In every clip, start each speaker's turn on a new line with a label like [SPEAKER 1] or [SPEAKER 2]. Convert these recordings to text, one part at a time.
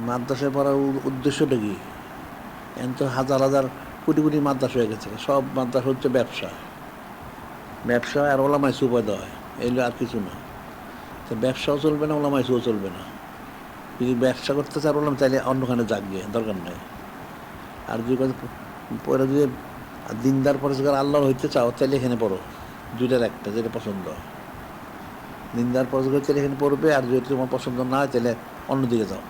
[SPEAKER 1] মাদ্রাসায় পড়ার উদ্দেশ্যটা কি? এখন তো হাজার হাজার কোটি কোটি মাদ্রাসা হয়ে গেছে, সব মাদ্রাসা হচ্ছে ব্যবসা। ব্যবসা আর ওলামায় সুবাদ হয়, এগুলো আর কিছু না। তো ব্যবসাও চলবে না, ওলামায় সুও চলবে না। যদি ব্যবসা করতে চার ওলাম চাইলে অন্যখানে যাক গিয়ে, দরকার নেই। আর যদি পরে যদি দিনদার পরেজগার আল্লাহর হইতে চাও তাহলে এখানে পড়ো, দুইটার একটা, যেটা পছন্দ। দিনদার পরেজগার তাহলে এখানে পড়বে, আর যদি তোমার পছন্দ না হয় তাহলে অন্যদিকে যাও।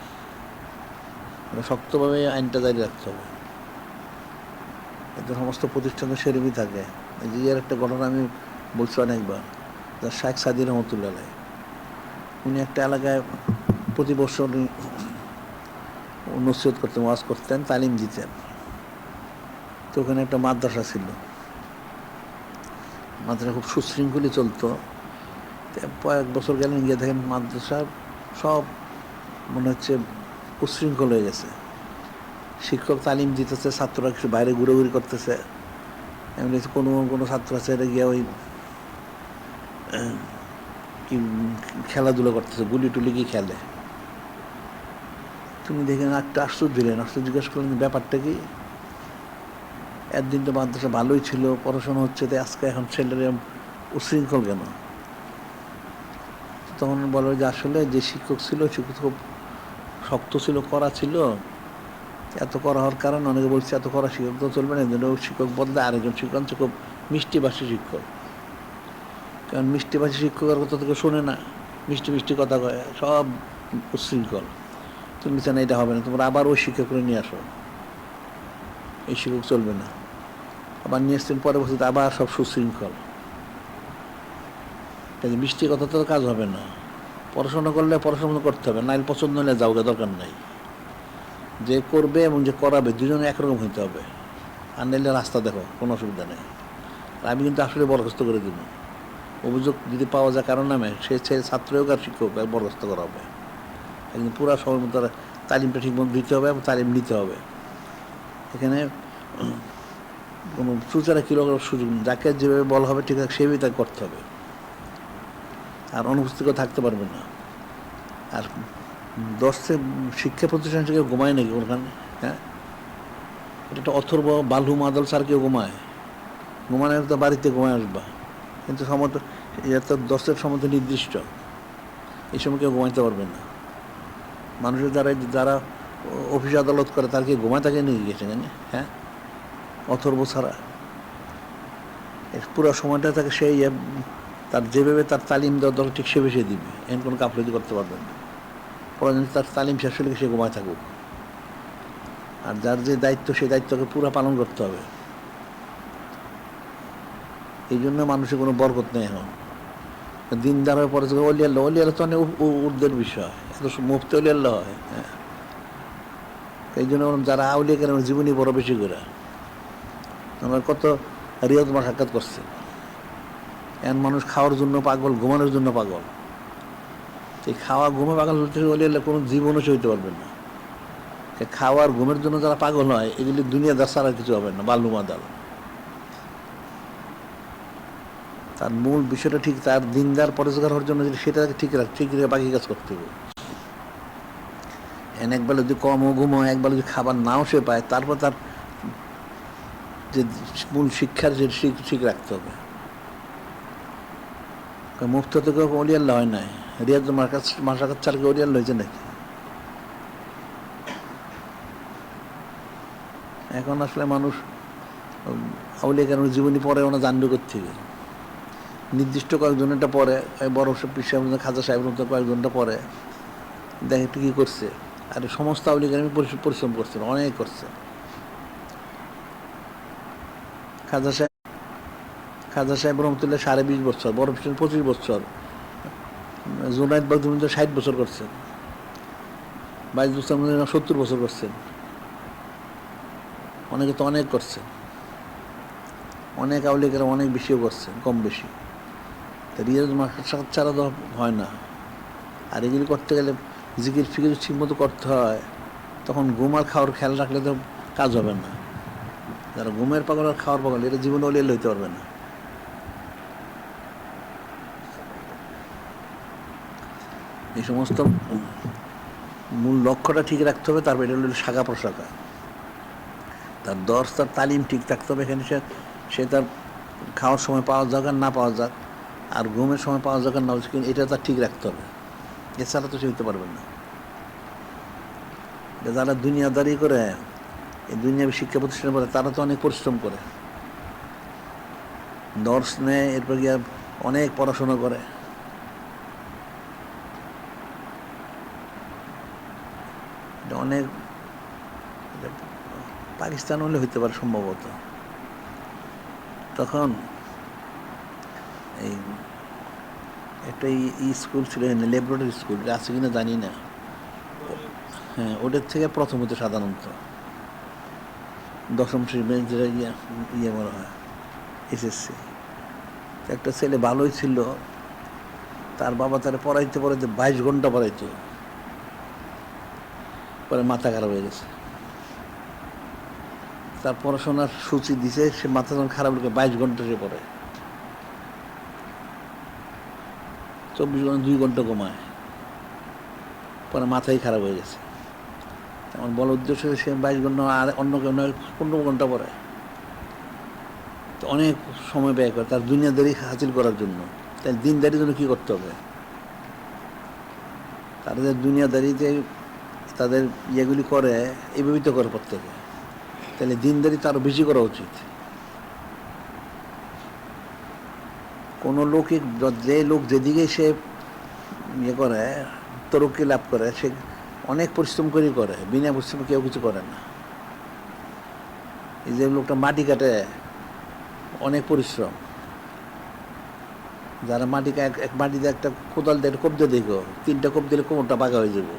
[SPEAKER 1] শক্তভাবে আইনটা জারি রাখতে হবে। এতে সমস্ত প্রতিষ্ঠানে সেরমই থাকে। এই যে একটা ঘটনা আমি বলছি অনেকবার, যা শেখ সাদি রহমতুল্লাহ, উনি একটা এলাকায় প্রতি বছর নসিহত করতেন, ওয়াজ করতেন, তালিম দিতেন। তো ওখানে একটা মাদ্রাসা ছিল, মাদ্রাসা খুব সুশৃঙ্খলই চলতো। কয়েক বছর গেলেন, গিয়ে দেখেন মাদ্রাসা সব মনে হচ্ছে উশৃঙ্খল হয়ে গেছে। শিক্ষক তালিম দিতেছে, ছাত্ররা কিছু বাইরে ঘুরোঘুরি করতেছে। এমনি কোনো কোনো ছাত্র আছে এটা গিয়ে ওই কি খেলাধুলা করতেছে, গুলি টুলি কি খেলে। তুমি দেখেন একটা আশ্চর্য দিলেন, আশ্চর্য জিজ্ঞেস করলেন ব্যাপারটা কি। একদিন তো মাদ্রাসা ভালোই ছিল, পড়াশোনা হচ্ছে, তো আজকে এখন ছেলেরা উশৃঙ্খল কেন? তখন বলে যে আসলে যে শিক্ষক ছিল, শিক্ষক খুব শক্ত ছিল, কড়া ছিল। এত করা হওয়ার কারণে অনেকে বলছে এত কড়া শিক্ষক তো চলবে না, একজন শিক্ষক বদলে আরেকজন শিক্ষক হচ্ছে খুব মিষ্টিভাষী শিক্ষক। কারণ মিষ্টিভাষী শিক্ষকের কথা থেকে শোনে না, মিষ্টি মিষ্টি কথা কয়, সব উশৃঙ্খল। তুমি চান এটা হবে না, তোমরা আবার ওই শিক্ষক করে নিয়ে আসো, এই শিক্ষক চলবে না। আবার নিয়ে এসছেন পরের বছর, আবার সব সুশৃঙ্খল। মিষ্টি কথা তো কাজ হবে না। পড়াশোনা করলে পড়াশোনা করতে হবে, নাইলে পছন্দ হলে যাওগে, দরকার নাই। যে করবে এবং যে করাবে দুজনে একরকম হইতে হবে। আর নাইলে রাস্তা দেখো, কোনো অসুবিধা নেই। আমি কিন্তু আসলে বরখাস্ত করে দিব। অভিযোগ যদি পাওয়া যায় কারণ নামে, সে ছাত্র হোক আর শিক্ষক বরখাস্ত করা হবে। একদিন পুরো সময় মতো তালিমটা ঠিকমতো দিতে হবে এবং তালিম নিতে হবে। এখানে কোনো চুচারা কিলো সুযোগ নেই, যাকে যেভাবে বলা হবে ঠিক আছে সেভাবেই তাকে করতে হবে। আর অনুপস্থিত থাকতে পারবে না। আর দশে শিক্ষা প্রতিষ্ঠান থেকে ঘুমায় নাকি ওখানে? হ্যাঁ, এটা একটা অথর্ব বালু মাদল স্যার কেউ ঘুমায়? ঘুমানো তো বাড়িতে ঘুমায় আসবা, কিন্তু সময় তো এটা তো 10-এর সময় তো নির্দিষ্ট, এই সময় কেউ ঘুমাইতে পারবে না। মানুষের যারা যারা অফিস আদালত করে তার কি ঘুমায় থাকে নিয়ে গেছে এখানে? হ্যাঁ, অথর্ব ছাড়া পুরো সময়টা তাকে সেই তার যেভাবে তার তালিম দেওয়ার দরকার ঠিক সেভাবে সে দিবে, এমন কোনো গাফলতি করতে পারবে না। প্রয়োজন তার তালিম শেষ হলে সে ঘুমায় থাকুক। আর যার যে দায়িত্ব, সেই দায়িত্বকে পুরো পালন করতে হবে। এই জন্য মানুষের কোনো বরকত নেই এখন। দিনদার হয়ে পড়েছে অলিয়াল্লাহ, অলিয়াল্লাহ তো অনেক ঊর্ধ্বের বিষয়, এত মুফতি অলিয়াল্লাহ হয়। হ্যাঁ, এই জন্য যারা আউলিয়া কেন জীবনী বড় বেশি করে। আমার কত রিয়াজ মা সাক্ষাৎ করছে, এখন মানুষ খাওয়ার জন্য পাগল, ঘুমানোর জন্য পাগল। এই খাওয়া ঘুমে পাগল হতে অলিয়াল্লাহ কোনো জীবনও সইতে পারবেন না। খাওয়ার ঘুমের জন্য যারা পাগল হয়, এগুলি দুনিয়াদার ছাড়া কিছু হবে না, বাল্লু মাদাল। তার মূল বিষয়টা ঠিক, তার দিনদার পরেজগার হওয়ার জন্য সেটা ঠিক রেখে বাকি কাজ করতে হবে। একবেলা যদি কমও ঘুমো, একবেলা যদি খাবার নাও সে পায়, তারপর তার যে মূল শিক্ষার যে ঠিক রাখতে হবে। মুফতি তো কেউ অলিয়াল্লাহ হয় নাই, রিয়াজ মাসাকাত ছাড়া কেউ অলিয়াল্লাহ হয়েছে নাকি? এখন আসলে মানুষ আউলিয়া কেন জীবনী পড়ে ওনা জানবে থেকে। নির্দিষ্ট কয়েকজনটা পড়ে, বড় পীর সাহেব, খাজা সাহেবের মতো কয়েকজনটা পড়ে, দেখে একটু কী করছে। আর সমস্ত আউলিয়া কেরাম পরিশ্রম করছে, অনেক করছে। খাজা সাহেব রহমতুল্লাহ 20.5 বছর, বড় পীর 25 বছর, জুনাইদ বাগদুম 60 বছর করছেন, বাইজ বুস্তাম 70 বছর করছেন। অনেকে তো অনেক করছেন, অনেক আউলিয়া কেরাম অনেক বেশিও করছেন, কম বেশি। রিয়াজ মাসাকাত ছাড়া তো হয় না। আর এগুলি করতে গেলে জিকির ফিকির ঠিক মতো করতে হয়, তখন ঘুম আর খাওয়ার খেয়াল রাখলে তো কাজ হবে না। যারা ঘুমের পাগল আর খাওয়ার পাগল, এটা জীবনে অলিয়ে লইতে পারবে না। এই সমস্ত মূল লক্ষ্যটা ঠিক রাখতে হবে, তারপর এটা হলো শাখা প্রশাখা। তার দর্শ, তার তালিম ঠিক থাকতে হবে। এখানে সে তার খাওয়ার সময় পাওয়া যাক আর না পাওয়া যাক, আর ঘুমের সময় পাওয়া যাক আর না, কিন্তু এটা তার ঠিক রাখতে হবে, এছাড়া তো সে হইতে পারবেন না। যারা দুনিয়াদারি করে, এই দুনিয়াবী শিক্ষা প্রতিষ্ঠানে পড়ে, তারা তো অনেক পরিশ্রম করে, দর্শ নেয়, এরপর গিয়ে অনেক পড়াশোনা করে। অনেক পাকিস্তান হলে হইতে পারে সম্ভবত। তখন এই একটা স্কুল ছিল, ল্যাবরেটরি স্কুল, আছে কিনা জানি না। হ্যাঁ, ওদের থেকে প্রথম হতো সাধারণত, দশম শ্রেণী যেটা ইয়ে বলা হয়, এসএসসি। একটা ছেলে ভালোই ছিল, তার বাবা তারা পড়াইতে 22 ঘন্টা পড়াইতো, পরে মাথা খারাপ হয়ে গেছে। তার পড়াশোনার সূচি দিছে, সে মাথা যখন খারাপ লোকে 22 ঘন্টা সে পড়ে, 24 ঘন্টা 2 ঘন্টা কমায়, পরে মাথাই খারাপ হয়ে গেছে। আমার বলার উদ্দেশ্য সে 22 ঘন্টা, আর অন্য কেউ নয় 15 ঘন্টা পড়ে, তো অনেক সময় ব্যয় করে তার দুনিয়াদারি হাসিল করার জন্য। তাই দিনদারির জন্য কী করতে হবে? তাদের দুনিয়াদারিতে তাদের ইয়েগুলি করে, এইভাবেই তো করে প্রত্যেকে। তাহলে দিনদারি তো আরও বেশি করা উচিত। কোনো লোকে, যে লোক যেদিকে সে ইয়ে করে, তরক্কি লাভ করে, সে অনেক পরিশ্রম করেই করে, বিনা পরিশ্রমে কেউ কিছু করে না। এই যে লোকটা মাটি কাটে, অনেক পরিশ্রম। যারা মাটি এক মাটিতে একটা কোদাল দিয়ে কোপ দিয়ে দেখো, 3টা কোপ দিলে কোমরটা বাঁকা হয়ে যাব,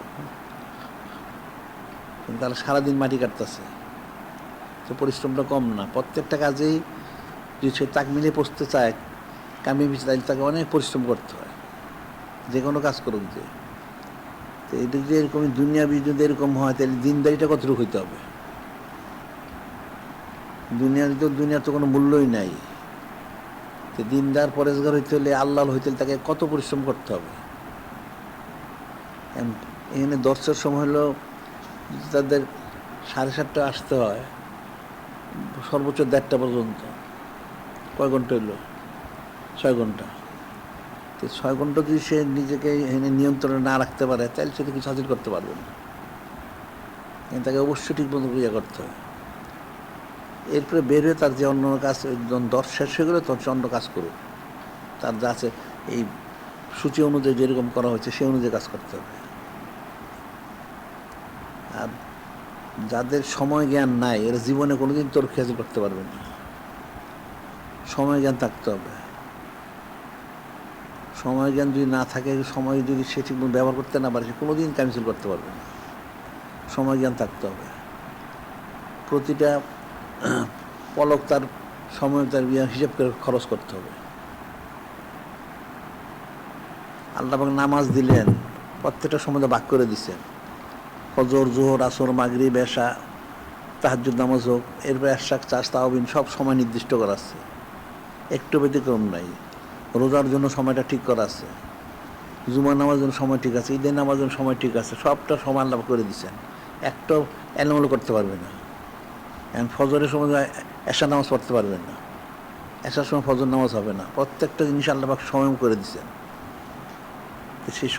[SPEAKER 1] তারা সারাদিন মাটি কাটতেছে, তো পরিশ্রমটা কম না। প্রত্যেকটা কাজেই যদি সে তাক মিলিয়ে পড়তে চায়, কামিয়ে পিছিয়ে, তাহলে তাকে অনেক পরিশ্রম করতে হয়, যে কোনো কাজ করুক যে। তো এটা যদি এরকম দুনিয়াবি যদি এরকম হয়, তাহলে দিনদারিটা কতটুকু হইতে হবে? দুনিয়ার তো কোনো মূল্যই নাই। তো দিনদার পরেশগার হইতে হলে, আল্লাহ হইতে হলে তাকে কত পরিশ্রম করতে হবে। এখানে দর্শের সময় হলো, তাদের 7:30 আসতে হয়, সর্বোচ্চ 1:30 পর্যন্ত। কয় ঘন্টা হইল? 6 ঘন্টা। তো 6 ঘন্টা যদি সে নিজেকে এখানে নিয়ন্ত্রণে না রাখতে পারে, তাহলে সে তো কিছু হাসিল করতে পারবে না। তাকে অবশ্যই ঠিক মতো ক্রিয়া করতে হবে। এরপরে বের হয়ে তার যে অন্য কাজ, দর্শ শেষ হয়ে গেলে তখন সে অন্য কাজ করুক, তার যা আছে এই সূচি অনুযায়ী যেরকম করা হয়েছে সেই অনুযায়ী কাজ করতে হবে। আর যাদের সময় জ্ঞান নাই, এরা জীবনে কোনোদিন তরক্কি হাসিল করতে পারবে না। সময় জ্ঞান থাকতে হবে। সময় জ্ঞান যদি না থাকে, সময় যদি সে ঠিকমতো ব্যবহার করতে না পারে, সে কোনোদিন ক্যান্সেল করতে পারবে না। সময় জ্ঞান থাকতে হবে। প্রতিটা পলক তার সময়, তার হিসেব করে খরচ করতে হবে। আল্লাহ পাক নামাজ দিলেন, প্রত্যেকটা সময় ভাগ করে দিচ্ছেন। ফজর, জোহর, আসর, মাগরিব, এশা, তাহাজ্জুদ নামাজ হোক, এরপর এশাক, চাষ, তাওবিন, সব সময় নির্দিষ্ট করা আছে, একটু ব্যতিক্রম নাই। রোজার জন্য সময়টা ঠিক করা আছে, জুমার নামাজের জন্য সময় ঠিক আছে, ঈদের নামাজের জন্য সময় ঠিক আছে, সবটা সময় আল্লাহ করে দিচ্ছেন, একটাও এলোমেলো করতে পারবে না। এখন ফজরের সময় এশা নামাজ পড়তে পারবেন না, এশার সময় ফজর নামাজ হবে না। প্রত্যেকটা জিনিস আল্লাহ পাক সময় করে দিচ্ছেন। সেই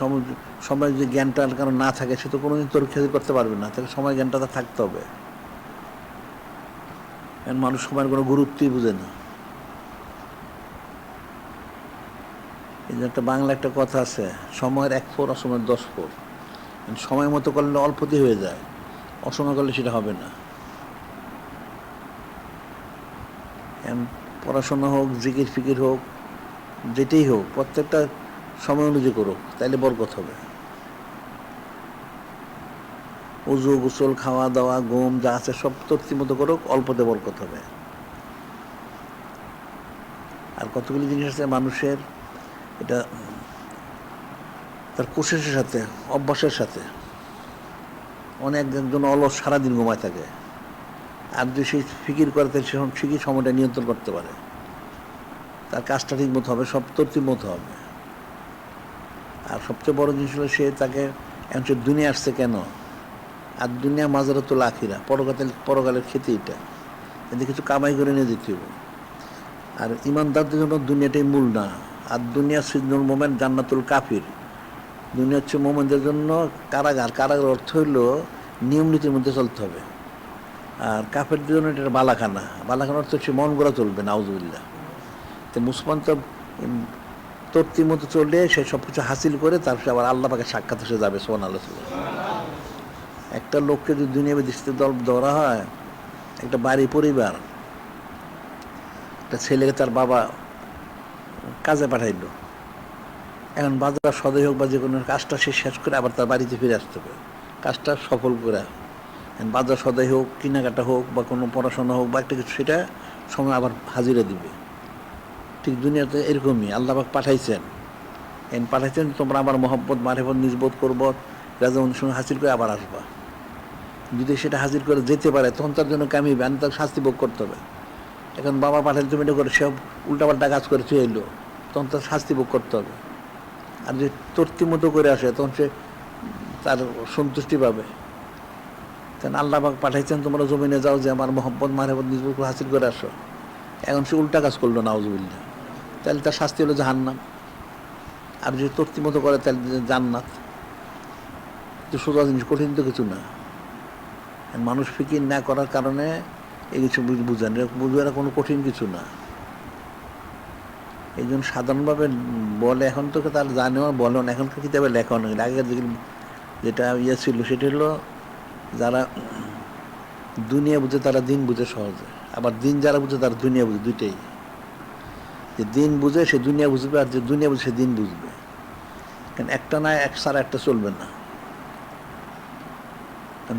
[SPEAKER 1] সময় যদি জ্ঞানটার কারণ না থাকে, সে তো কোনোদিন তরক্কি করতে পারবে না। তাকে সময় জ্ঞানটা তার থাকতে হবে। মানুষ সময়ের কোনো গুরুত্বই বুঝে না। এই যে একটা বাংলা একটা কথা আছে, সময়ের 1 ফোর, অসময়ের 10 ফোর। সময় মতো করলে অল্পতেই হয়ে যায়, অসময় করলে সেটা হবে না। পড়াশোনা হোক, জিকির ফিকির হোক, যেটাই হোক, প্রত্যেকটা সময় অনুযায়ী করুক, তাইলে বরকত হবে। উজু, গোসল, খাওয়া দাওয়া, ঘুম যা আছে সব তর্তি মতো করুক, অল্পতে বরকত হবে। আর কতগুলি জিনিস আছে মানুষের, এটা তার কোশিশের সাথে, অভ্যাসের সাথে। একজন অলস সারাদিন ঘুমায় থাকে, আর যদি সে ফিকির করে, তাহলে সে ঠিকই সময়টা নিয়ন্ত্রণ করতে পারে, তার কাজটা ঠিক মতো হবে, সব তর্তিব মতো হবে। আর সবচেয়ে বড় জিনিস হলো, সে তাকে এখন সে দুনিয়া আসছে কেন? আর দুনিয়া মাজারাতুল আখিরা, পরকালের খেতে এটা, এতে কিছু কামাই করে নিয়ে যেতে হবে। আর ইমানদারদের জন্য দুনিয়াটাই মূল না। আর দুনিয়া সিজনুল মোমেন জান্নাতুল কাফির। দুনিয়া হচ্ছে মোমেনদের জন্য কারাগার। কারাগার অর্থ হইল নিয়ম নীতির মধ্যে চলতে হবে। আর কাফেরদের জন্য এটা বালাখানা। বালাখানা অর্থ হচ্ছে মন গড়া চলবে, নাউজুবিল্লাহ। তো মুসলমান তো তর্তির মতো চললে সে সব কিছু হাসিল করে তারপরে আবার আল্লাহ পাকে সাক্ষাৎ এসে যাবে, সুবহানাল্লাহ। একটা লোককে যদি দুনিয়াবে দৃষ্টিতে ধরা হয়, একটা বাড়ি পরিবার, একটা ছেলেকে তার বাবা কাজে পাঠাইলো, এখন বাজার সদয় হোক বা যে কোনো কাজটা সে শেষ করে আবার তার বাড়িতে ফিরে আসতে হবে, কাজটা সফল করে। বাজার সদয় হোক, কেনাকাটা হোক বা কোনো পড়াশোনা হোক বা একটা কিছু, সেটা সময় আবার হাজিরা দিবে। ঠিক দুনিয়াতে এরকমই আল্লাহ পাক পাঠাইছেন, পাঠাইছেন তোমরা আমার মহব্বত মারিফত নিজবোধ করবো, রাজা অনুসরণ হাসিল করে আবার আসবা। যদি সেটা হাজির করে যেতে পারে তখন তার জন্য কামিবে, আমি তার শাস্তি ভোগ করতে হবে। এখন বাবা পাঠালে তুমি এটা করে, সব উল্টাপাল্টা কাজ করে চলে এলো, তখন তার শাস্তি ভোগ করতে হবে। আর যে তর্তি মতো করে আসে তখন সে তার সন্তুষ্টি পাবে। তখন আল্লাহ পাক পাঠাইছেন তোমরা জমিনে যাও, যে আমার মহব্বত মারিফত নিজবোধ হাসিল করে আসো। এখন সে উল্টা কাজ করলো, নাউজুবিল্লাহ, তাহলে তার শাস্তি হলো জাহান্নাম। আর যে তর্তি মতো করে তাহলে জান্নাত। তো সোজা জিনিস, কঠিন তো কিছু না। মানুষ ফিকির না করার কারণে এই কিছু বুঝেন, বুঝবে কোনো কঠিন কিছু না। এই জন্য সাধারণভাবে বলে, এখন তো তার জানেও বলে না, এখনকার কিতাবে লেখা নেই। আগের যেটা ইয়ে ছিল সেটা হলো, যারা দুনিয়া বুঝে তারা দিন বুঝে সহজে, আবার দিন যারা বুঝে তারা দুনিয়া বুঝে, দুইটাই। যে দিন বুঝে সে দুনিয়া বুঝবে, আর যে দুনিয়া বুঝে সে দিন বুঝবে। কারণ একটা না এক সারা একটা চলবে না।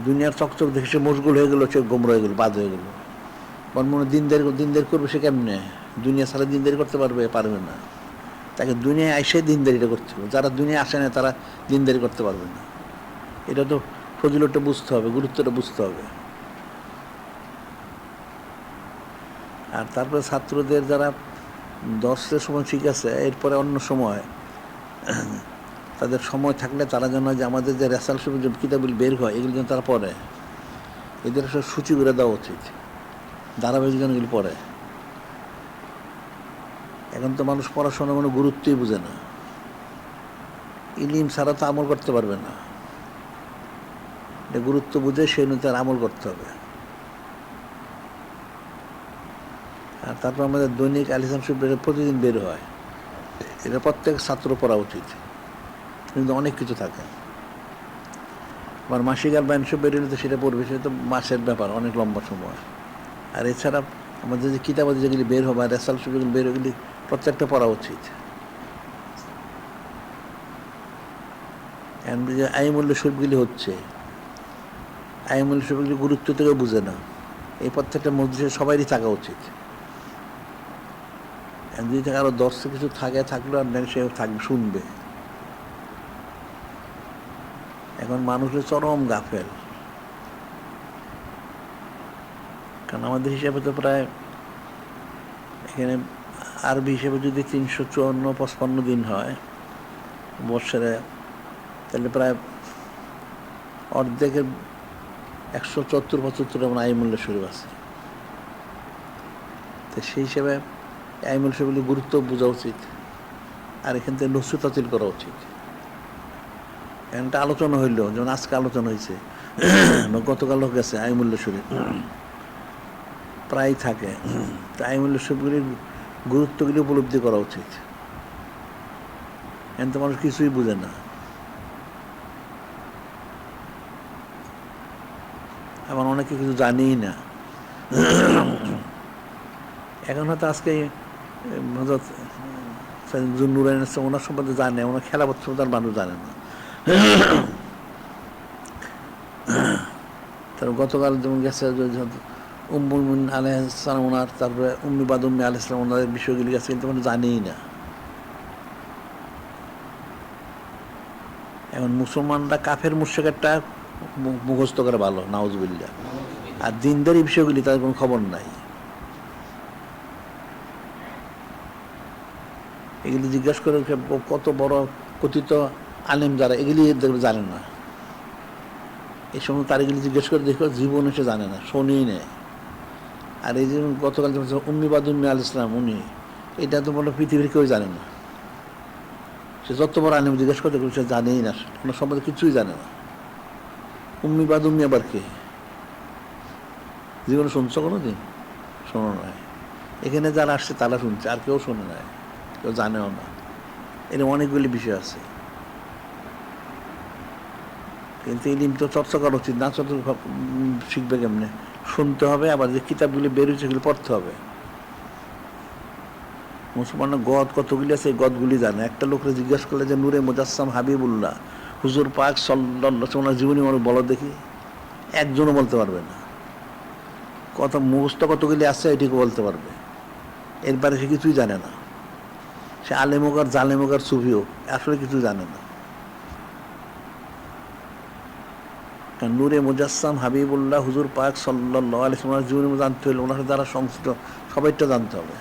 [SPEAKER 1] দুনিয়ার চকচক দেখে সে মশগুল হয়ে গেলো, সে গোমরা হয়ে গেলো, বাদ হয়ে গেলো। মনে দিনদারি করবে সে কেমনে? দুনিয়া ছাড়া দিনদারি করতে পারবে না। তাকে দুনিয়ায় এসে দিনদারিটা করতে হবে। যারা দুনিয়া আসে না তারা দিনদারি করতে পারবে না। এটা তো ফজিলতটা বুঝতে হবে, গুরুত্বটা বুঝতে হবে। আর তারপরে ছাত্রদের যারা দর্শের সময় ঠিক আছে, এরপরে অন্য সময় তাদের সময় থাকলে তারা যেন, যে আমাদের যে রেসাল শরীফ যে কিতাবগুলি বের হয় এগুলো যেন তারা পড়ে, এদের সব সূচি করে দেওয়া উচিত, ধারাবাহিক যেন এগুলি পড়ে। এখন তো মানুষ পড়াশোনার কোনো গুরুত্বই বুঝে না। ইলিম ছাড়া তো আমল করতে পারবে না। এটা গুরুত্ব বুঝে সেই অনুযায়ী আমল করতে হবে। আর তারপর আমাদের দৈনিক আল ইসলাম শরীফ প্রতিদিন বের হয়, এটা প্রত্যেক ছাত্র পড়া উচিত। কিন্তু অনেক কিছু থাকে। আমার মাসিক আর বাইন শরীফ বেরোলে তো সেটা পড়বে, সেটা তো মাসের ব্যাপার, অনেক লম্বা সময়। আর এছাড়া আমাদের যে কিতাবাদি যেগুলি বের হবে, রেসাল শরীফ যেগুলি বের, ওগুলি প্রত্যেকটা পড়া উচিত। যে আইমুল্য শরীফগুলি হচ্ছে, আইমুল্য শরীফগুলি গুরুত্ব থেকে বুঝে না। এই প্রত্যেকটা মসজিদে সবারই থাকা উচিত। যদি থেকে আরও দর্শক কিছু থাকলো আর সে থাকবে, শুনবে। এখন মানুষের চরম গাফেল। কারণ আমাদের হিসাবে তো প্রায় এখানে আরবি হিসেবে যদি 354-55 দিন হয় বৎসরে, তাহলে প্রায় অর্ধেকের 174-75 এমন আইমুল্য শরীফ আছে। তো সেই হিসেবে আইমুল শরীফগুলি গুরুত্ব বোঝা উচিত। আর এখান থেকে নসিহত হাসিল করা উচিত। একটা আলোচনা হইল, যেমন আজকে আলোচনা হয়েছে বা গতকালও গেছে, আইমুল্য শরীফ প্রায় থাকে। তো আইমুল্য শরীফগুলির গুরুত্বগুলি উপলব্ধি করা উচিত। এখন তো মানুষ কিছুই বুঝে না। এমন অনেকে কিছু জানিই না। এখন হয়তো আজকে নুরাইন ওনার সম্বন্ধে জানে, ওনার খেলাফত সম্বন্ধে মানুষ জানে না। তারপর গতকাল যেমন গেছে উম্মুল মুমিনিন আলাইহিস সালাম ওনার, তারপরে উম্মি বাদ উম্মি আলাইহিস সালাম ওনাদের বিষয়গুলি গেছে, কিন্তু মানুষ জানেই না। এখন মুসলমানরা কাফের মুশরিকটা মুখস্থ করে ভালো, নাউজুবিল্লাহ। আর দিনদারি বিষয়গুলি তাদের কোনো খবর নাই। এগুলি জিজ্ঞাসা করে কত বড় কথিত আলেম যারা, এগুলি জানেন না। এই সময় তারিখগুলি জিজ্ঞেস করে দেখো, জীবনে সে জানে না, শোনেই নেয়। আর এই যে গতকাল যে উম্মি বাদুম্মি আল ইসলাম, উনি এটা তো বলে পৃথিবীর কেউ জানে না। সে যত বড় আলিম জিজ্ঞেস করতে সে জানেই না, কোনো সম্বন্ধে কিছুই জানে না। উম্মি বাদুম্মি আবার কে? জীবনে শুনছো কোনো দিন? শোনো নাই। এখানে যারা আসছে তারা শুনছে, আর কেউ শোনে নাই, কেউ জানেও না। এরকম অনেকগুলি বিষয় আছে, কিন্তু ইলম তো চর্চা করা উচিত না। চর্চা শিখবে কেমনে? শুনতে হবে, আবার যে কিতাবগুলি বেরিয়েছে সেগুলি পড়তে হবে। মুসলমানের গদ কতগুলি আছে, এই গদগুলি জানে। একটা লোককে জিজ্ঞাসা করলে যে নূরে মুজাসসাম হাবিবুল্লাহ হুজুর পাক সাল্লাল্লাহু আলাইহি জীবনী মানুষ বলো দেখি, একজনও বলতে পারবে না। কত মুখস্থ কতগুলি আছে এটিকে বলতে পারবে, এরপরে সে কিছুই জানে না। সে আলেমুক আর জালেমুক আর সুফিও আসলে কিছু জানে না। কারণ নূরে মুজাসসাম হাবিবুল্লাহ হুজুর পাক সাল্লাল্লাহু আলাইহি ওয়াসাল্লাম জীবনী জানতে হলে ওনার দ্বারা সংশ্লিষ্ট সবাইটা জানতে হবে।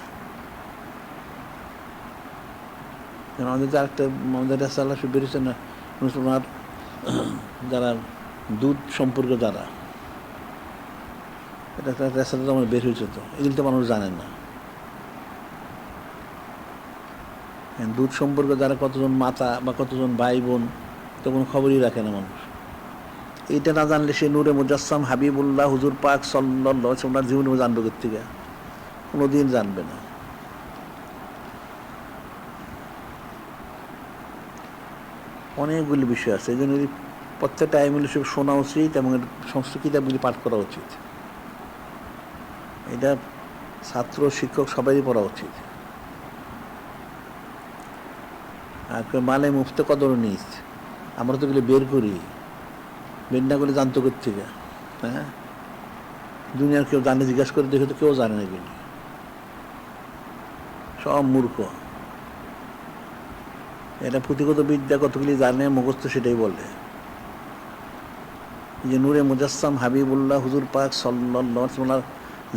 [SPEAKER 1] আমাদের যে আরেকটা আমাদের রেসালা বেরিয়েছে না, ওনার যারা দুধ সম্পর্কে যারা, এটা একটা রেসালা তো আমার বের হয়েছে, তো এগুলি তো মানুষ জানে না। দুধ সম্পর্কে যারা কতজন মাতা বা কতজন ভাই বোন, তো কোনো খবরই রাখে না মানুষ। এইটা না জানলে সে নূরে মুজাসসাম হাবিবুল্লাহ হুজুর পাক সাল্লাল্লাহু আলাইহি ওয়াসাল্লাম জীবনী জানবে কোত্থেকে? কোনোদিন জানবে না। অনেকগুলি বিষয় আছে, এই জন্য প্রত্যেকটা আইমুল সব শোনা উচিত এবং সমস্ত কিতাবগুলি পাঠ করা উচিত। এটা ছাত্র শিক্ষক সবারই পড়া উচিত। আর মালে মুফতে কদর নিস, আমরা তো এগুলি বের করি, বের না করলে জানতো কোত্থেকে? হ্যাঁ, দুনিয়ার কেউ জানে? জিজ্ঞাসা করে দেখে তো কেউ জানে না এগুলি, সব মূর্খ। এটা পুঁথিগত বিদ্যা কতগুলি জানে, মুখস্থ সেটাই বলে। যে নূরে মুজাসসাম হাবিবুল্লাহ হুজুর পাক সাল্লাল্লাহু আলাইহি ওয়াসাল্লাম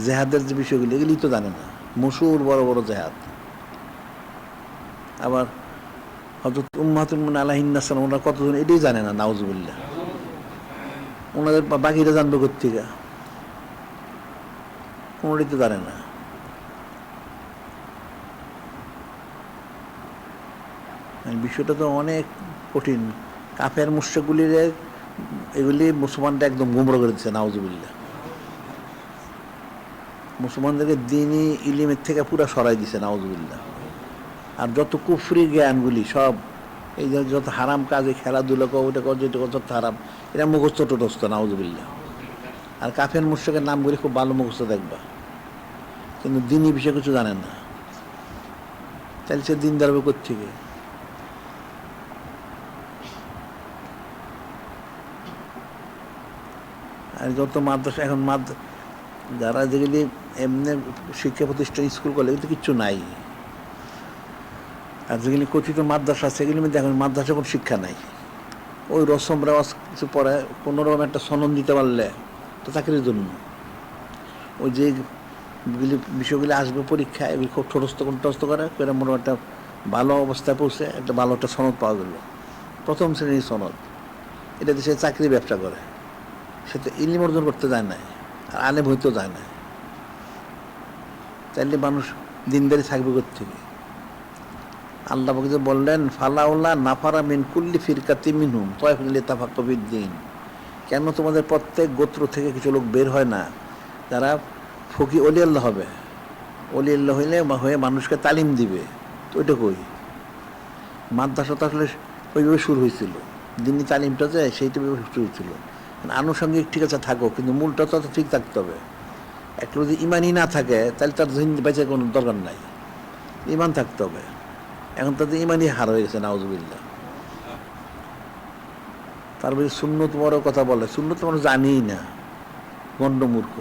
[SPEAKER 1] জেহাদের যে বিষয়গুলি, এগুলি তো জানে না, মশহুর বড় বড় জেহাদ। আবার হযরত উম্মাতুল মুমিনিন আলাইহিন্নাস সালাম ওনারা কতজন এটাই জানে না, নাউজুবিল্লাহ। ওনাদের বাকিটা জানবে কোত্থেকে? কোনোটাই তো জানে না। বিষয়টা তো অনেক কঠিন। কাফের মুশরিকগুলির এগুলি মুসলমানরা একদম গুমরা করে দিচ্ছে, নাউজুবিল্লাহ। মুসলমানদেরকে দ্বীনি ইলমের থেকে পুরা সরাই দিছে, নাউজুবিল্লাহ। আর যত কুফরি জ্ঞানগুলি সব, এই যে যত হারাম কাজে, খেলাধুলা কো, ওইটা কো, যেটা যত হারাম, এটা মুখস্থ টস্থ, নাউজুবিল্লাহ। আর কাফের মুশরিকের নামগুলি খুব ভালো মুখস্থ দেখবা, কিন্তু দ্বীনি বিষয়ে কিছু জানেন না। তাহলে সে দিন দাঁড়াবে কোত্থেকে? আর যত মাদ্রাসা এখন যারা যেগুলি এমনি শিক্ষা প্রতিষ্ঠান, স্কুল কলেজ, কিন্তু কিচ্ছু নাই। আর যেগুলি কথিত মাদ্রাসা, সেগুলির মধ্যে এখন মাদ্রাসা কোনো শিক্ষা নাই। ওই রসম রেওয়াজ কিছু পরে কোনোরকম একটা সনদ দিতে পারলে তো চাকরির জন্য, ওই যে বিষয়গুলি আসবে পরীক্ষায়, এগুলি খুব ঠোঁটস্থ করে মনে একটা ভালো অবস্থায় পৌঁছে একটা ভালো একটা সনদ পাওয়া গেল, প্রথম শ্রেণীর সনদ। এটা দেশে চাকরি ব্যবসা করে, সে তো ইলম অর্জন করতে যায় না, আর আলেম হইতেও যায় না। তাইলে মানুষ দিনদারি থাকবে কোত্থেকে? আল্লাহ পাক যে বললেন, ফালাউলা নাফারা মিন কুল্লি ফিরকাতি মিনহুম তায়ফাতুন লিয়াতাফাক্কাহু ফিদ্দীন, কেন তোমাদের প্রত্যেক গোত্র থেকে কিছু লোক বের হয় না যারা ফকি অলি আল্লাহ হবে? অলি আল্লাহ হয়ে মানুষকে তালিম দিবে। তো ওইটা কই? মাদ্রাসা তো আসলে ওইভাবে শুরু হয়েছিল, দিনী তালিমটা যে সেইটা শুরু হয়েছিল। আনুষঙ্গিক ঠিক আছে থাকো, কিন্তু মূলটা তো ঠিক থাকতে হবে। একটা যদি ইমানই না থাকে তাহলে তার জিন্দি বেঁচে কোনো দরকার নাই, ইমান থাকতে হবে। এখন তাদের ইমানই হার হয়ে গেছে, নাউজুবিল্লাহ। তারপরে সুন্নত বড় কথা বলে, সুন্নত মানুষ জানিই না, গণ্ডমূর্খ।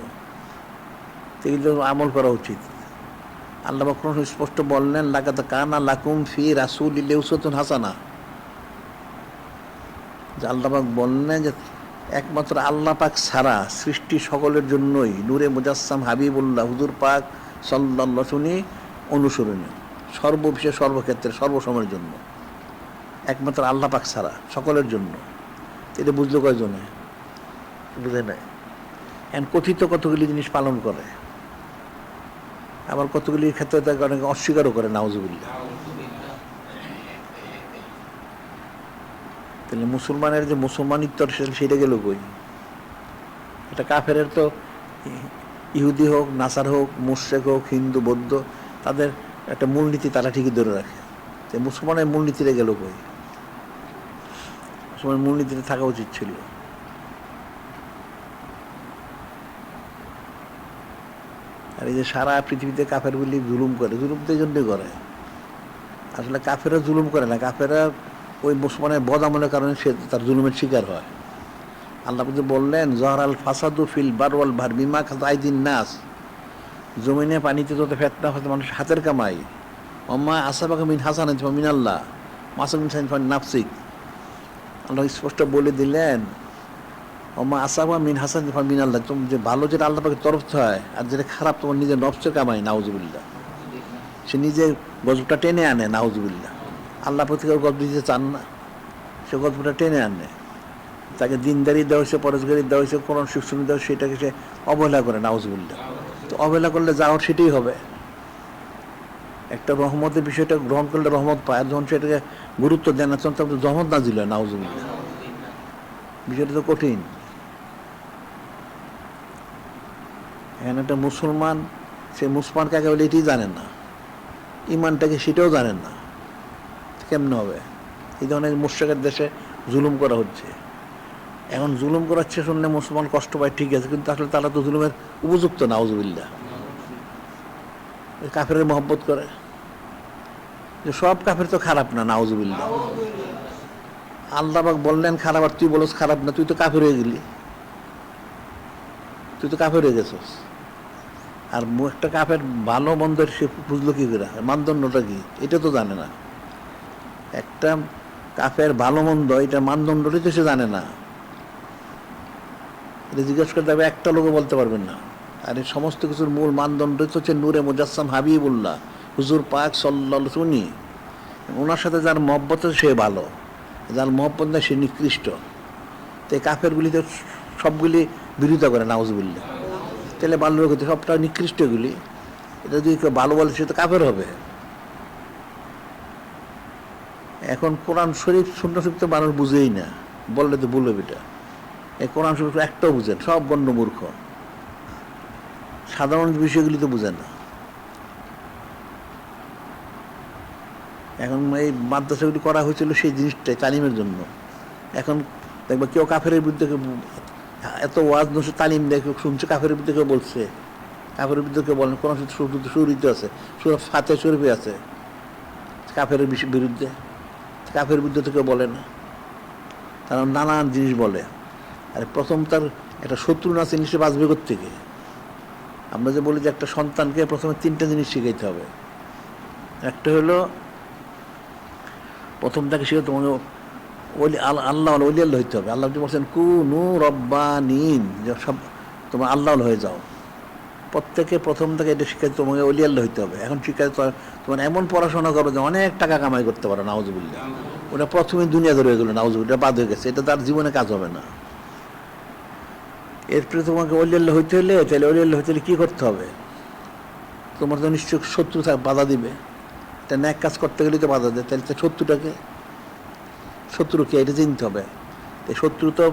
[SPEAKER 1] এগুলো আমল করা উচিত। আল্লাহ পাক স্পষ্ট বললেন, লাকাদ কানা লাকুম ফি রাসূলিল্লাহি উসওয়াতুন হাসানাহ। যে আল্লাহ পাক বললেন যে একমাত্র আল্লাহ পাক ছাড়া সৃষ্টি সকলের জন্যই নূরে মুজাসসাম হাবিবুল্লাহ হুজুর পাক সাল্লাল্লাহু আলাইহি ওয়াসাল্লাম অনুসরণীয়, সর্ববিষয়ে সর্বক্ষেত্রে সর্বসময়ের জন্য। একমাত্র আল্লাহ পাক ছাড়া সকলের জন্য। এটা বুঝলো কয়জনে? বুঝে নেয়। এখন কথিত কতগুলি জিনিস পালন করে, আবার কতগুলির ক্ষেত্রে তাকে অনেকে অস্বীকারও করে, নাউজুবিল্লাহ। তাহলে মুসলমানের যে মুসলমানিত্ব সেটা গেল কই? এটা কাফেরের তো ইহুদি হোক, নাসার হোক, মুশরিক হোক, হিন্দু, বৌদ্ধ, তাদের একটা মূলনীতি তারা ঠিকই ধরে রাখে। তো মুসলমানের মূলনীতিটা গেল কই? মুসলমানের মূলনীতিটা থাকা উচিত ছিল। আর এই যে সারা পৃথিবীতে কাফেরগুলি জুলুম করে, জুলুম তো এই জন্যই করে। আসলে কাফেরা জুলুম করে না, কাফেরা ওই মুসলমানের বদ আমলের কারণে সে তার জুলুমের শিকার হয়। আল্লাহ বললেন, জহরাল ফাসাদু ফিল বারওয়াল ভার বিমা খাযাইদিন নাস, জমিনে পানিতে যত ফেতনা হতে মানুষ হাতের কামাই, অম্মা আসাবাকা মিন হাসানাতিন ফামিনাল্লাহ মাসা মিন সাইন ফান নাফসিক। আল্লাহ স্পষ্ট বলে দিলেন, অম্মা আসাবা মিন হাসানাতিন ফামিনাল্লাহ, তুমি যে ভালো যেটা আল্লাহ পাকের তরফ থেকে হয়, আর যেটা খারাপ তোমার নিজের নফসের কামাই, নাউজুবিল্লাহ। সে নিজে গজবটা টেনে আনে, নাউজুবিল্লাহ। আল্লাহ পাক থেকে গজব দিতে চান না, সে গজবটা টেনে আনে। তাকে দিনদারি দেওয়া হয়েছে, পরেশগারি দেওয়া হয়েছে, কোরআন শিক্ষণ দেওয়া হয়েছে, সেটাকে সে অবহেলা করে, নাউজুবিল্লাহ। তো অবহেলা করলে যা হোক সেটাই হবে। একটা রহমতের বিষয়টা গ্রহণ করলে রহমত পায়, আর যখন সেটাকে গুরুত্ব দেয় না তখন তার রহমত না দিল, নাউজুবিল্লাহ। বিষয়টা তো কঠিন। এখানে একটা মুসলমান, সে মুসলমান কাকে বলে এটাই জানেন না, ইমানটাকে সেটাও জানেন না, কেমনে হবে? এই ধরনের মুশরিকের দেশে জুলুম করা হচ্ছে। এখন জুলুম করাচ্ছে শুনলে মুসলমান কষ্ট পায়, ঠিক আছে, কিন্তু আসলে তারা তো জুলুমের উপযুক্ত, নাউজুবিল্লাহ। কাফেরের মহব্বত করে, যে সব কাফের তো খারাপ না, নাউজুবিল্লাহ। আল্লাহ পাক বললেন খারাপ, আর তুই বলস খারাপ না, তুই তো কাফের হয়ে গেলি, তুই তো কাফের হয়ে গেছিস। আর একটা কাফের ভালো মন্দের সে বুঝলো কি করে, মানদণ্ডটা কি এটা তো জানে না। একটা কাফের ভালো মন্দ এটার মানদণ্ডটাই তো সে জানে না। এটা জিজ্ঞেস করতে হবে, একটা লোকও বলতে পারবেন না। আর এই সমস্ত কিছুর মূল মানদণ্ড হচ্ছে নূরে মুজাসসাম হাবিবুল্লাহ হুজুর পাক সাল্লাল্লাহু আলাইহি। ওনার সাথে যার মহব্বত সে ভালো, যার মহব্বত নেই সে নিকৃষ্ট। তো এই কাফেরগুলি তো সবগুলি বিরোধিতা করে, নাউজুবিল্লাহ। তাহলে ভালো লোক হতে সবটা নিকৃষ্টগুলি, এটা যদি কেউ ভালো বলে সে তো কাফের হবে। এখন কোরআন শরীফ সুন্নাহ শরীফ তো মানুষ বুঝেই না, বললে তো বলবে এটা। এই কোরআন শরীফ একটাও বুঝেন, সব গণ্য মূর্খ, সাধারণ বিষয়গুলি তো বুঝে না। এখন এই মাদ্রাসাগুলি করা হয়েছিল সেই জিনিসটাই তালিমের জন্য। এখন দেখবা কেউ কাফের বিরুদ্ধে এত ওয়াজ নসে তালিম দেয়, কেউ শুনছে কাফের বিরুদ্ধে কেউ বলছে, কাফের বিরুদ্ধে কেউ বলেন, কোরআন সুরিতে আছে, সূরা ফাতিহা শরীফে আছে কাফের বিরুদ্ধে। কাফের বিরুদ্ধে তো কেউ বলে না, তারা নানান জিনিস বলে। আর প্রথম তার একটা শত্রু না চিনি সে বাঁচবে থেকে। আমরা যে বলি যে একটা সন্তানকে প্রথমে 3টা জিনিস শিখাইতে হবে। একটা হলো প্রথম তাকে শিখে তোমাকে আল্লাহ ওলি আল্লাহ হইতে হবে। আল্লাহ বলছেন কুনু রব্বানিন, সব তোমার আল্লাহ হয়ে যাও। প্রত্যেকে প্রথম থেকে এটা শিখাইতে তোমাকে ওলি আল্লাহ হইতে হবে। এখন শিখাইতে তোমার এমন পড়াশোনা করো যে অনেক টাকা কামাই করতে পারো, নাউজুবিল্লাহ। ওটা প্রথমে দুনিয়া ধরে গেলো, নাউজুবিল্লাহ, বাদ হয়ে গেছে, এটা তার জীবনে কাজ হবে না। এরপরে তোমাকে ওলি আল্লাহ হইতে হলে, তাহলে ওলি আল্লাহ হইতে হলে কী করতে হবে? তোমার তো নিশ্চয় শত্রু বাধা দিবে, এটা ন্যাক কাজ করতে গেলে তো বাধা দেয়, তাহলে শত্রুকে এটা চিনতে হবে। তাই শত্রু তো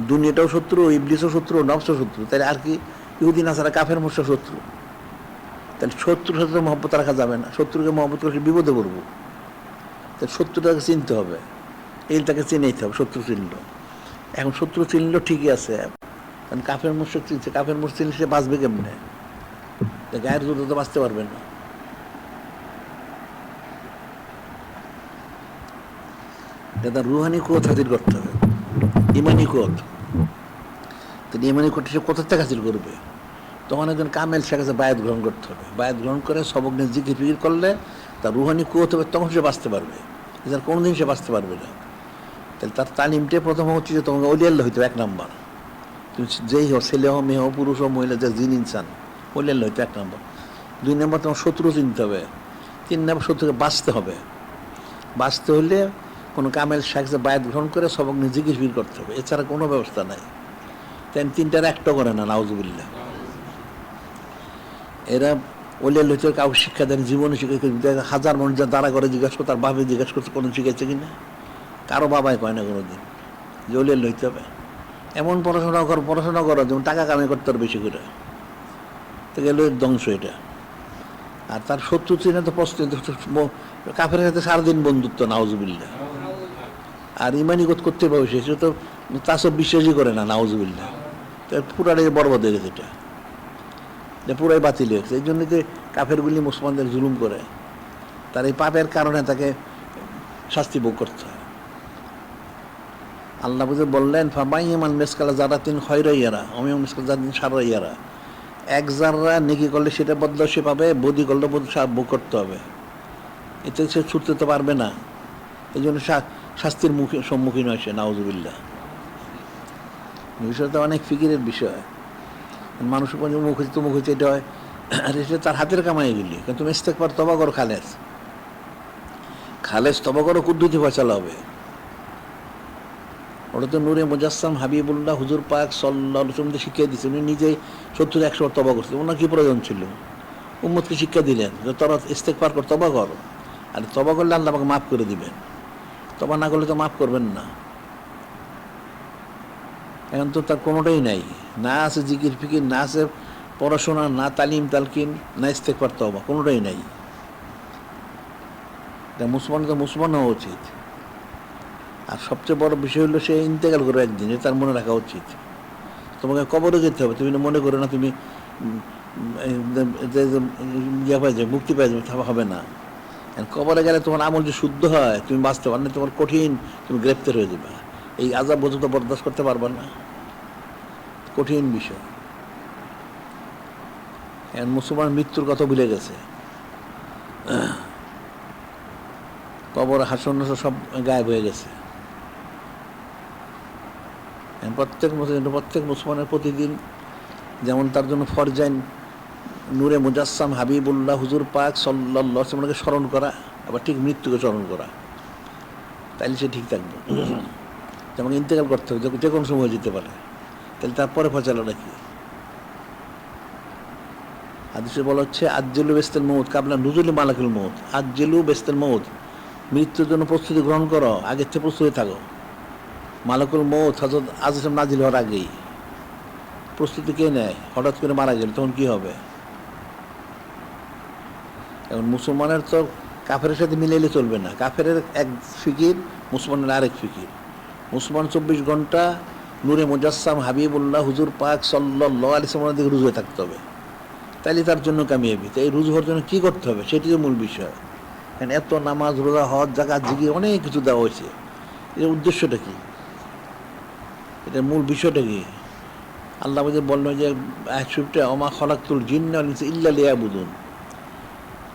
[SPEAKER 1] দুনিয়াটাও শত্রু, ইবলিসও শত্রু, নফসও শত্রু, তাহলে আর কি ইহুদি নাসারা কাফের মুশরিক শত্রু। তাহলে শত্রুর সাথে মহব্বত রাখা যাবে না, শত্রুকে মহব্বত করে বিপদে পড়বো। তাহলে শত্রুটাকে চিনতে হবে, এই তাকে চিনেইতে হবে। শত্রু চিনল, এখন শত্রু চিনল ঠিকই আছে, কারণ কাফের মুশরিক চিনছে, কাফের মুশরিক চিনলে সে বাঁচবে কেমনে? গায়ের যুদ্ধ তো বাঁচতে পারবে না। তার রুহানি কুয়ত হাসিল করতে হবে, ইমানি কুয়ত। তিনি ইমানি কুয়ত সে কোথা থেকে হাসিল করবে? তখন একজন কামেল সে কাছে বায়াত গ্রহণ করতে হবে। বায়াত গ্রহণ করে সবক নিয়ে জিকির ফিকির করলে তার রুহানি কুয়ত হবে, তখন সে বাঁচতে পারবে। এছাড়া কোনোদিন সে বাঁচতে পারবে না। তাহলে তার তালিমটাই প্রথম হচ্ছে যে তোমাকে ওলি আল্লাহ হইতে হবে, 1 নম্বর। তুমি যেই হোক, ছেলে হোক, মেয়ে হোক, পুরুষ হোক, মহিলা, যে জিন ইনসান, ওলি আল্লাহ হইতে 1 নম্বর। 2 নম্বর তোমার শত্রু চিনতে হবে। 3 নম্বর শত্রুকে বাঁচতে হবে। বাঁচতে হলে কোনো কামেল শাখে বায়াত গ্রহণ করে সবক নিয়ে জিকির ফিকির করতে হবে, এছাড়া কোনো ব্যবস্থা নাই। তিনটার একটা করে না, নাউজুবিল্লাহ। এরা ওলিয়া লইতে কাউকে শিক্ষা দেন, জীবনে শিক্ষা। হাজার মানুষ যা দাঁড়া করে জিজ্ঞাসা করে, তার বাপে জিজ্ঞাসা করছে কোনো শিখেছে কিনা, কারো বাবাই কয় না কোনো দিন যে ওলিয়া লইতে হবে। এমন পড়াশোনা করো যেমন টাকা কামাই করতে হবে বেশি করে, তো গেল ধ্বংস এটা। আর তার শত্রু চিনে তো কাফের সাথে সারাদিন বন্ধুত্ব, নাউজুবিল্লাহ। আর ইমানি করতে পারবে সে তো তাসব বিশ্বাসই করে না, নাউজুবিল্লাহ। তো পুরাটাই বরবাদ হয়ে গেছে, এটা পুরাই বাতিল হয়ে গেছে। এই জন্য যে কাফেরগুলি মুসলমানদের জুলুম করে, তার এই পাপের কারণে তাকে শাস্তি ভোগ করতে হয়। আল্লাহ বুঝে বললেন, ফামাইমান মেসকালা জারাতিন খয়রাইয়ারা অমিয়ম মেসকালা জারাতিন সারাইয়ারা। এক জাররা নেকি করলে সেটা বদলা সে পাবে, বদি করলে ভোগ করতে হবে। এতে সে ছুটতে তো পারবে না, এই জন্য শাস্তির সম্মুখীন হয় সে, নাউজুবিল্লাহ। বিষয়টা অনেক ফিকিরের বিষয়। মানুষ মুখ হচ্ছে এটা হয়, আর এটা তার হাতের কামাই গেলি। কিন্তু তুমি ইস্তেগফার তওবা করো, খালেস তওবা করো, কুদ্দুতি ফয়সালা হবে। ওটা তো নূরে মুজাসসাম হাবিবুল্লাহ হুজুর পাক সাল্লাল্লাহু আলাইহি ওয়াসাল্লাম শিখিয়ে দিচ্ছে। উনি নিজেই 70-100 বার তওবা করছেন। ওনার কি প্রয়োজন ছিল? উম্মতকে শিক্ষা দিলেন যে তোরা ইস্তেগফার কর, তওবা কর। আর তওবা করলে আল্লাহ আমাকে মাফ করে দিবেন, তওবা না করলে তো মাফ করবেন না। এখন তো তার কোনোটাই নাই, না আছে জিকির ফিকির, না আছে পড়াশোনা, না তালিম তালকিন, না ইস্তেগফার তওবা, কোনোটাই নাই। মুসলমান হওয়া উচিত। আর সবচেয়ে বড় বিষয় হলো সে ইন্তেকাল করে একদিন, এটা তার মনে রাখা উচিত। তোমাকে কবরে যেতে হবে, তুমি মনে করো না তুমি মুক্তি পাই যাবে, হবে না। কবরে গেলে তোমার আমল যে শুদ্ধ হয়, তুমি বাঁচতে পারো না, তোমার কঠিন, তুমি গ্রেপ্তার হয়ে যাবে। এই আযাব বোঝা তো বরদাস্ত করতে পারবে না, কঠিন বিষয়। এখন মুসলমান মৃত্যুর কথা ভুলে গেছে, কবর হাসন সব গায়েব হয়ে গেছে। প্রত্যেক মুসলমানের প্রতিদিন যেমন তার জন্য ফরজাইন নূরে মুজাসসাম হাবিবুল্লাহ হুজুর পাক সাল্লাল্লাহু আলাইহি ওয়াসাল্লামকে স্মরণ করা, আবার ঠিক মৃত্যুকে স্মরণ করা, তাইলে সে ঠিক থাকবে। যেমন ইন্তেকাল করতে হবে, যে কোনো সময় যেতে পারে, তাহলে তারপরে ফয়সালাটা কি? হাদিসে বলা হচ্ছে আজ্জিলু বেস্তেল মউত কাবলা নুজুলি মালাকুল মউত। আজ্জিলু বেস্তেল মউত, মৃত্যুর জন্য প্রস্তুতি গ্রহণ করো, আগের থেকে প্রস্তুতি থাকো। মালাকুল মউত হযরত আজরাইল নাজিল হওয়ার আগেই প্রস্তুতি কে নেয়? হঠাৎ করে মারা গেল তখন কি হবে? এখন মুসলমানের তো কাফেরের সাথে মিলাইলে চলবে না। কাফেরের এক ফিকির, মুসলমানের আরেক ফিকির। মুসলমান 24 ঘন্টা নূরে মুজাসসাম হাবিবুল্লাহ হুজুর পাক সাল্লাল্লাহু আলাইহি ওয়াসাল্লামের দিকে রুজু হয়ে থাকতে হবে, তাইলে তার জন্য কামিয়াবি। তাই এই রুজু হওয়ার জন্য কী করতে হবে সেটি তো মূল বিষয়। কারণ এত নামাজ, রোজা, হজ, যাকাত, জিকির অনেক কিছু দেওয়া হয়েছে, এর উদ্দেশ্যটা কি? এটার মূল বিষয়টা কি? আল্লাহ বললেন যে সুবটা ওমা খলাকতুল জিন্না ওয়াল ইনসা ইল্লা লিয়াবুদুন।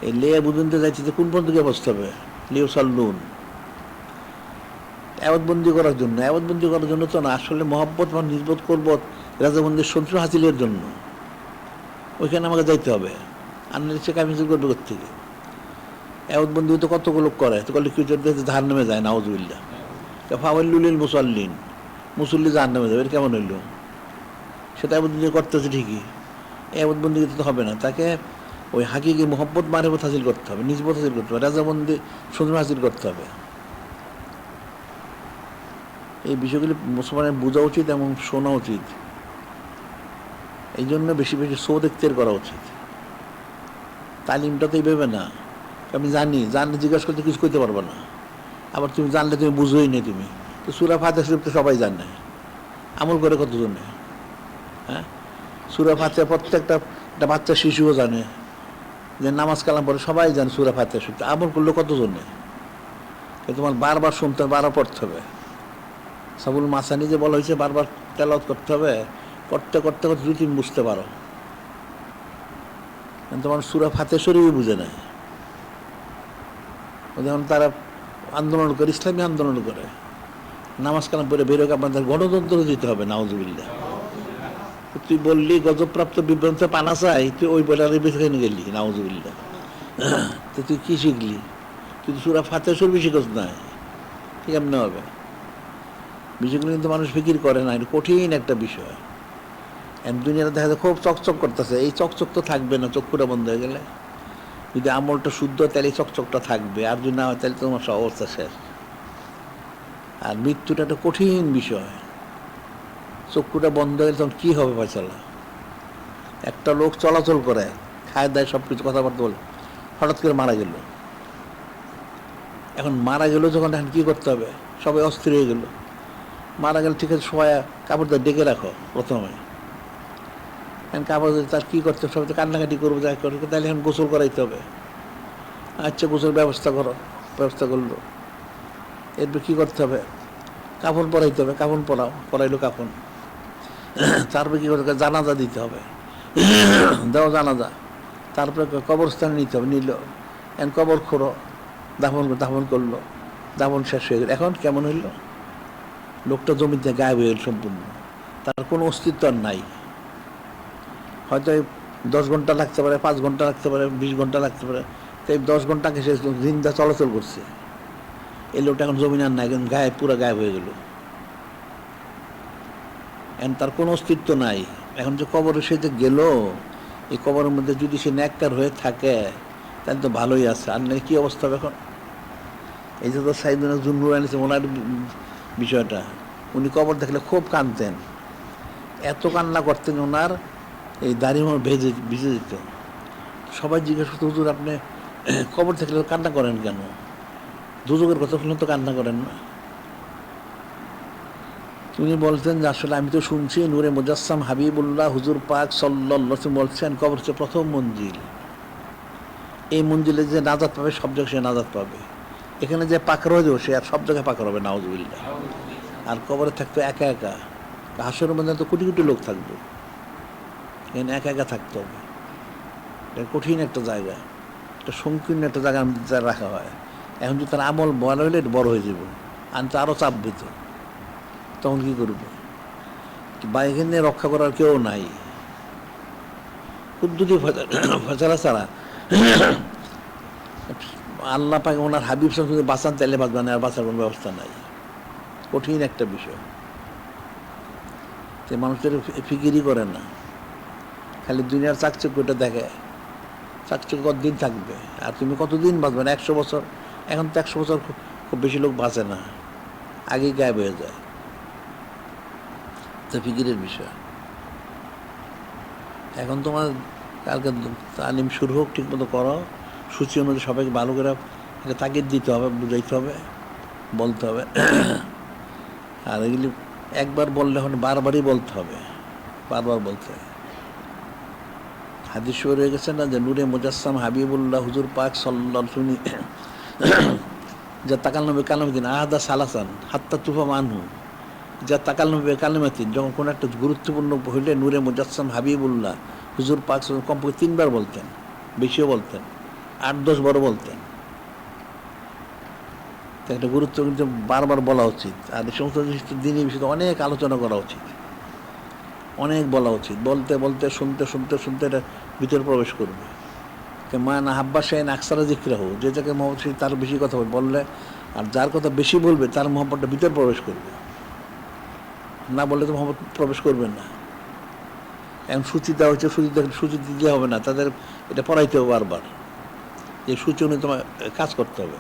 [SPEAKER 1] এই লিয়াবুদুনতে যাইছে যে কোন পর্যন্ত গিয়ে বসতে হবে? লিউসাল্লুন, আবাদবন্দি করার জন্য। আবাদবন্দি করার জন্য তো না, আসলে মহব্বত বা নিসবত করব রাজাবন্দির সন্ত্র হাসিলের জন্য। ওইখানে আমাকে যাইতে হবে, আর সে কামিজুর করবে কোথেকে? আবাদবন্দি তো কতগুলো করে, তো করলে কেউ যদি জাহান্নামে যায়, নাউজুবিল্লাহ। ফাওয়াইলুল মুসাল্লিন, মুসল্লি জাহান্নামে যাবে, এটা কেমন হইল? সেটা আবাদবন্দি করতেছে ঠিকই, আবাদবন্দি তো হবে না। তাকে ওই হাকিকি মোহব্বত মারিফত হাসিল করতে হবে, নিজবত হাসিল করতে হবে, রাজাবন্দি সন্ত্র হাসিল করতে হবে। এই বিষয়গুলি মুসলমানের বোঝা উচিত এবং শোনা উচিত। এই জন্য বেশি বেশি শো দেখতে করা উচিত। তালিমটা তো এইভাবে না, আমি জানলে জিজ্ঞাসা করতে কিছু করতে পারবো না। আবার তুমি জানলে তুমি বুঝোই নি, তুমি তো সূরা ফাতিহা শরীফ তো সবাই জানে, আমল করে কতজনে? হ্যাঁ, সূরা ফাতিহা প্রত্যেকটা একটা বাচ্চা শিশুও জানে, যে নামাজ কালাম পড়ে সবাই জানে সূরা ফাতিহা শরীফ, আমল করলে কতজনে? তোমার বারবার শুনতে হবে, বারবার পড়তে হবে। সাবুল মাসানি যে বলা হয়েছে বারবার তেলাওয়াত করতে হবে, করতে করতে করতে যদি তুমি বুঝতে পারো। তোমার সূরা ফাতিহা শরীফই বুঝে নেয়। যেমন তারা আন্দোলন করে, ইসলামী আন্দোলন করে, নামাজ কালাম পড়ে বেরোক, আপনাদের গণতন্ত্র দিতে হবে, নাউজুবিল্লাহ। তুই বললি গজবপ্রাপ্ত বিভ্রান্ত পানা চাই, তুই ওই বলার বেশি গেলি, নাউজুবিল্লাহ। তো তুই কী শিখলি? তুই সূরা ফাতিহা শরীফ শিখছ না, ঠিক এমনি হবে। বিষয়গুলো কিন্তু মানুষ ফিকির করে না, এটা কঠিন একটা বিষয়। দুনিয়াটা দেখা যায় খুব চকচক করতেছে, এই চকচক তো থাকবে না চক্ষুটা বন্ধ হয়ে গেলে। যদি আমলটা শুদ্ধ হয় তাহলে এই চকচকটা থাকবে, আর যদি না হয় তাহলে তোমার সব অবস্থা শেষ। আর মৃত্যুটা একটা কঠিন বিষয়, চক্ষুটা বন্ধ হয়ে তখন কী হবে ফয়সালা। একটা লোক চলাচল করে, খায় দায় সব কিছু কথাবার্তা বলে, হঠাৎ করে মারা গেল। এখন মারা গেল যখন, এখন কী করতে হবে, সবাই অস্থির হয়ে গেল। মারা গেলে ঠিক আছে, সবাই কাপড়টা ডেকে রাখো প্রথমে। এখন কাপড় তার কী করতে হবে, সবাই তো কান্নাকাটি করবো, যা করবো, তাহলে এখন গোসল করাইতে হবে। আচ্ছা গোসল ব্যবস্থা করো, ব্যবস্থা করলো। এরপর কী করতে হবে, কাফন পরাইতে হবে, কাফন পরাইলো কাফন। তারপরে কী করতে হবে, জানাজা দিতে হবে, দাও জানাজা। তারপরে কবরস্থানে নিতে হবে, নিল। এখন কবর খোঁড়ো, দাফন করলো, দাফন শেষ হয়ে গেল। এখন কেমন হইল, লোকটা জমিতে গায়েব হয়ে গেল সম্পূর্ণ, তার কোনো অস্তিত্ব আর নাই। হয়তো 10 ঘন্টা লাগতে পারে, 5 ঘন্টা লাগতে পারে, 20 ঘন্টা লাগতে পারে। তো এই 10 ঘন্টাকে সে জিন্দা চলাচল করছে, এই লোকটা এখন জমিন আর নাই, এখন গায়েব, পুরো গায়েব হয়ে গেল। এখন তার কোনো অস্তিত্ব নাই। এখন যে কবরে সে যে গেল, এই কবরের মধ্যে যদি সে নেককার হয়ে থাকে তাহলে তো ভালোই আছে, আর নাকি কী অবস্থা হবে এখন। এই যে তো সাইদুনা জুন্নুর আনিছে ওনার বিষয়টা, উনি কবর দেখলে খুব কাঁদতেন, এত কান্না করতেন, ওনার এই দাড়ি আমার ভিজে যেত। সবাই জিজ্ঞেস করতো, হুজুর আপনি কবর দেখলে কান্না করেন কেন, দুজকের কথা শুনলে তো কান্না করেন না। উনি বলতেন যে আসলে আমি তো শুনছি নূরে মুজাসসাম হাবিবুল্লাহ হুজুর পাক সাল্লাল্লাহু আলাইহি ওয়াসাল্লাম বলছেন কবর হচ্ছে প্রথম মঞ্জিল, এই মঞ্জিলে যে নাজাত পাবে সব জায়গায় সে নাজাত পাবে। এখানে যে পাকর হয়ে যাবে সে আর সব জায়গায় পাকর হবে, নাউজুবিল্লাহ। আর কবরে থাকতো একা একা, হাসরের মধ্যে তো কোটি কোটি লোক থাকবে, এখানে একা একা থাকতে হবে। এটা কঠিন একটা জায়গা, একটা সংকীর্ণ একটা জায়গার মধ্যে রাখা হয়। এখন যদি তার আমল বড় হইলে বড় হয়ে যাব, আর তো আরও চাপ দিত, তখন কী করবো, বা এখানে রক্ষা করার কেউ নাই। কুদ্দুতি ফয়সালা ছাড়া আল্লাহ পাক ওনার হাবিব সাহেব যদি বাঁচান তাইলে বাঁচবেন, আর বাঁচার কোনো ব্যবস্থা নাই। কঠিন একটা বিষয়, সে মানুষের ফিকিরই করে না, খালি দুনিয়ার চাকচক্যটা দেখে। চাকচক্য কতদিন থাকবে, আর তুমি কতদিন বাঁচবে না, 100 বছর। এখন তো 100 বছর খুব বেশি লোক বাঁচে না, আগেই গায়েব হয়ে যায়। তো ফিকিরের বিষয়। এখন তোমার কালকে তালিম শুরু হোক, ঠিক মতো করো, সূচি অনুযায়ী সবাইকে ভালো করে একটা তাগিদ দিতে হবে, বুঝাইতে হবে, বলতে হবে। আর এগুলি একবার বললে এখন বারবারই বলতে হবে, বারবার বলতে হবে। হাদিস শরীফে গেছে না যে নূরে মুজাসসাম হাবিবুল্লাহ হুজুর পাক সাল্লাল্লাহু শুনি যা তাকাল নবী কালামাতিন আহাদা সালাসান হাত্তা তুফা মানহু, যা তাকাল নবী কালামাতিন, যখন কোনো একটা গুরুত্বপূর্ণ হইলে নূরে মুজাসসাম হাবিবুল্লাহ হুজুর পাক কমপক্ষে 3 বার বলতেন, বেশিও বলতেন, 8-10 বারও বলতেন। একটা গুরুত্ব কিন্তু বারবার বলা উচিত। আর এই সমস্ত দিনের বিষয়ে অনেক আলোচনা করা উচিত, অনেক বলা উচিত। বলতে বলতে শুনতে শুনতে শুনতে এটা ভিতরে প্রবেশ করবে। মা না হাব্বা শাইন আকসারা যিকরাহু, যে যাকে মহব্বত সে তার বেশি কথা বললে, আর যার কথা বেশি বলবে তার মহব্বতটা ভিতরে প্রবেশ করবে, না বললে তো মহব্বত প্রবেশ করবে না। এখন সূচি দেওয়া হচ্ছে, সূচি দিতে হবে না, তাদের এটা পড়াইতে হবে বারবার, যে সূচি অনুযায়ী তোমার কাজ করতে হবে।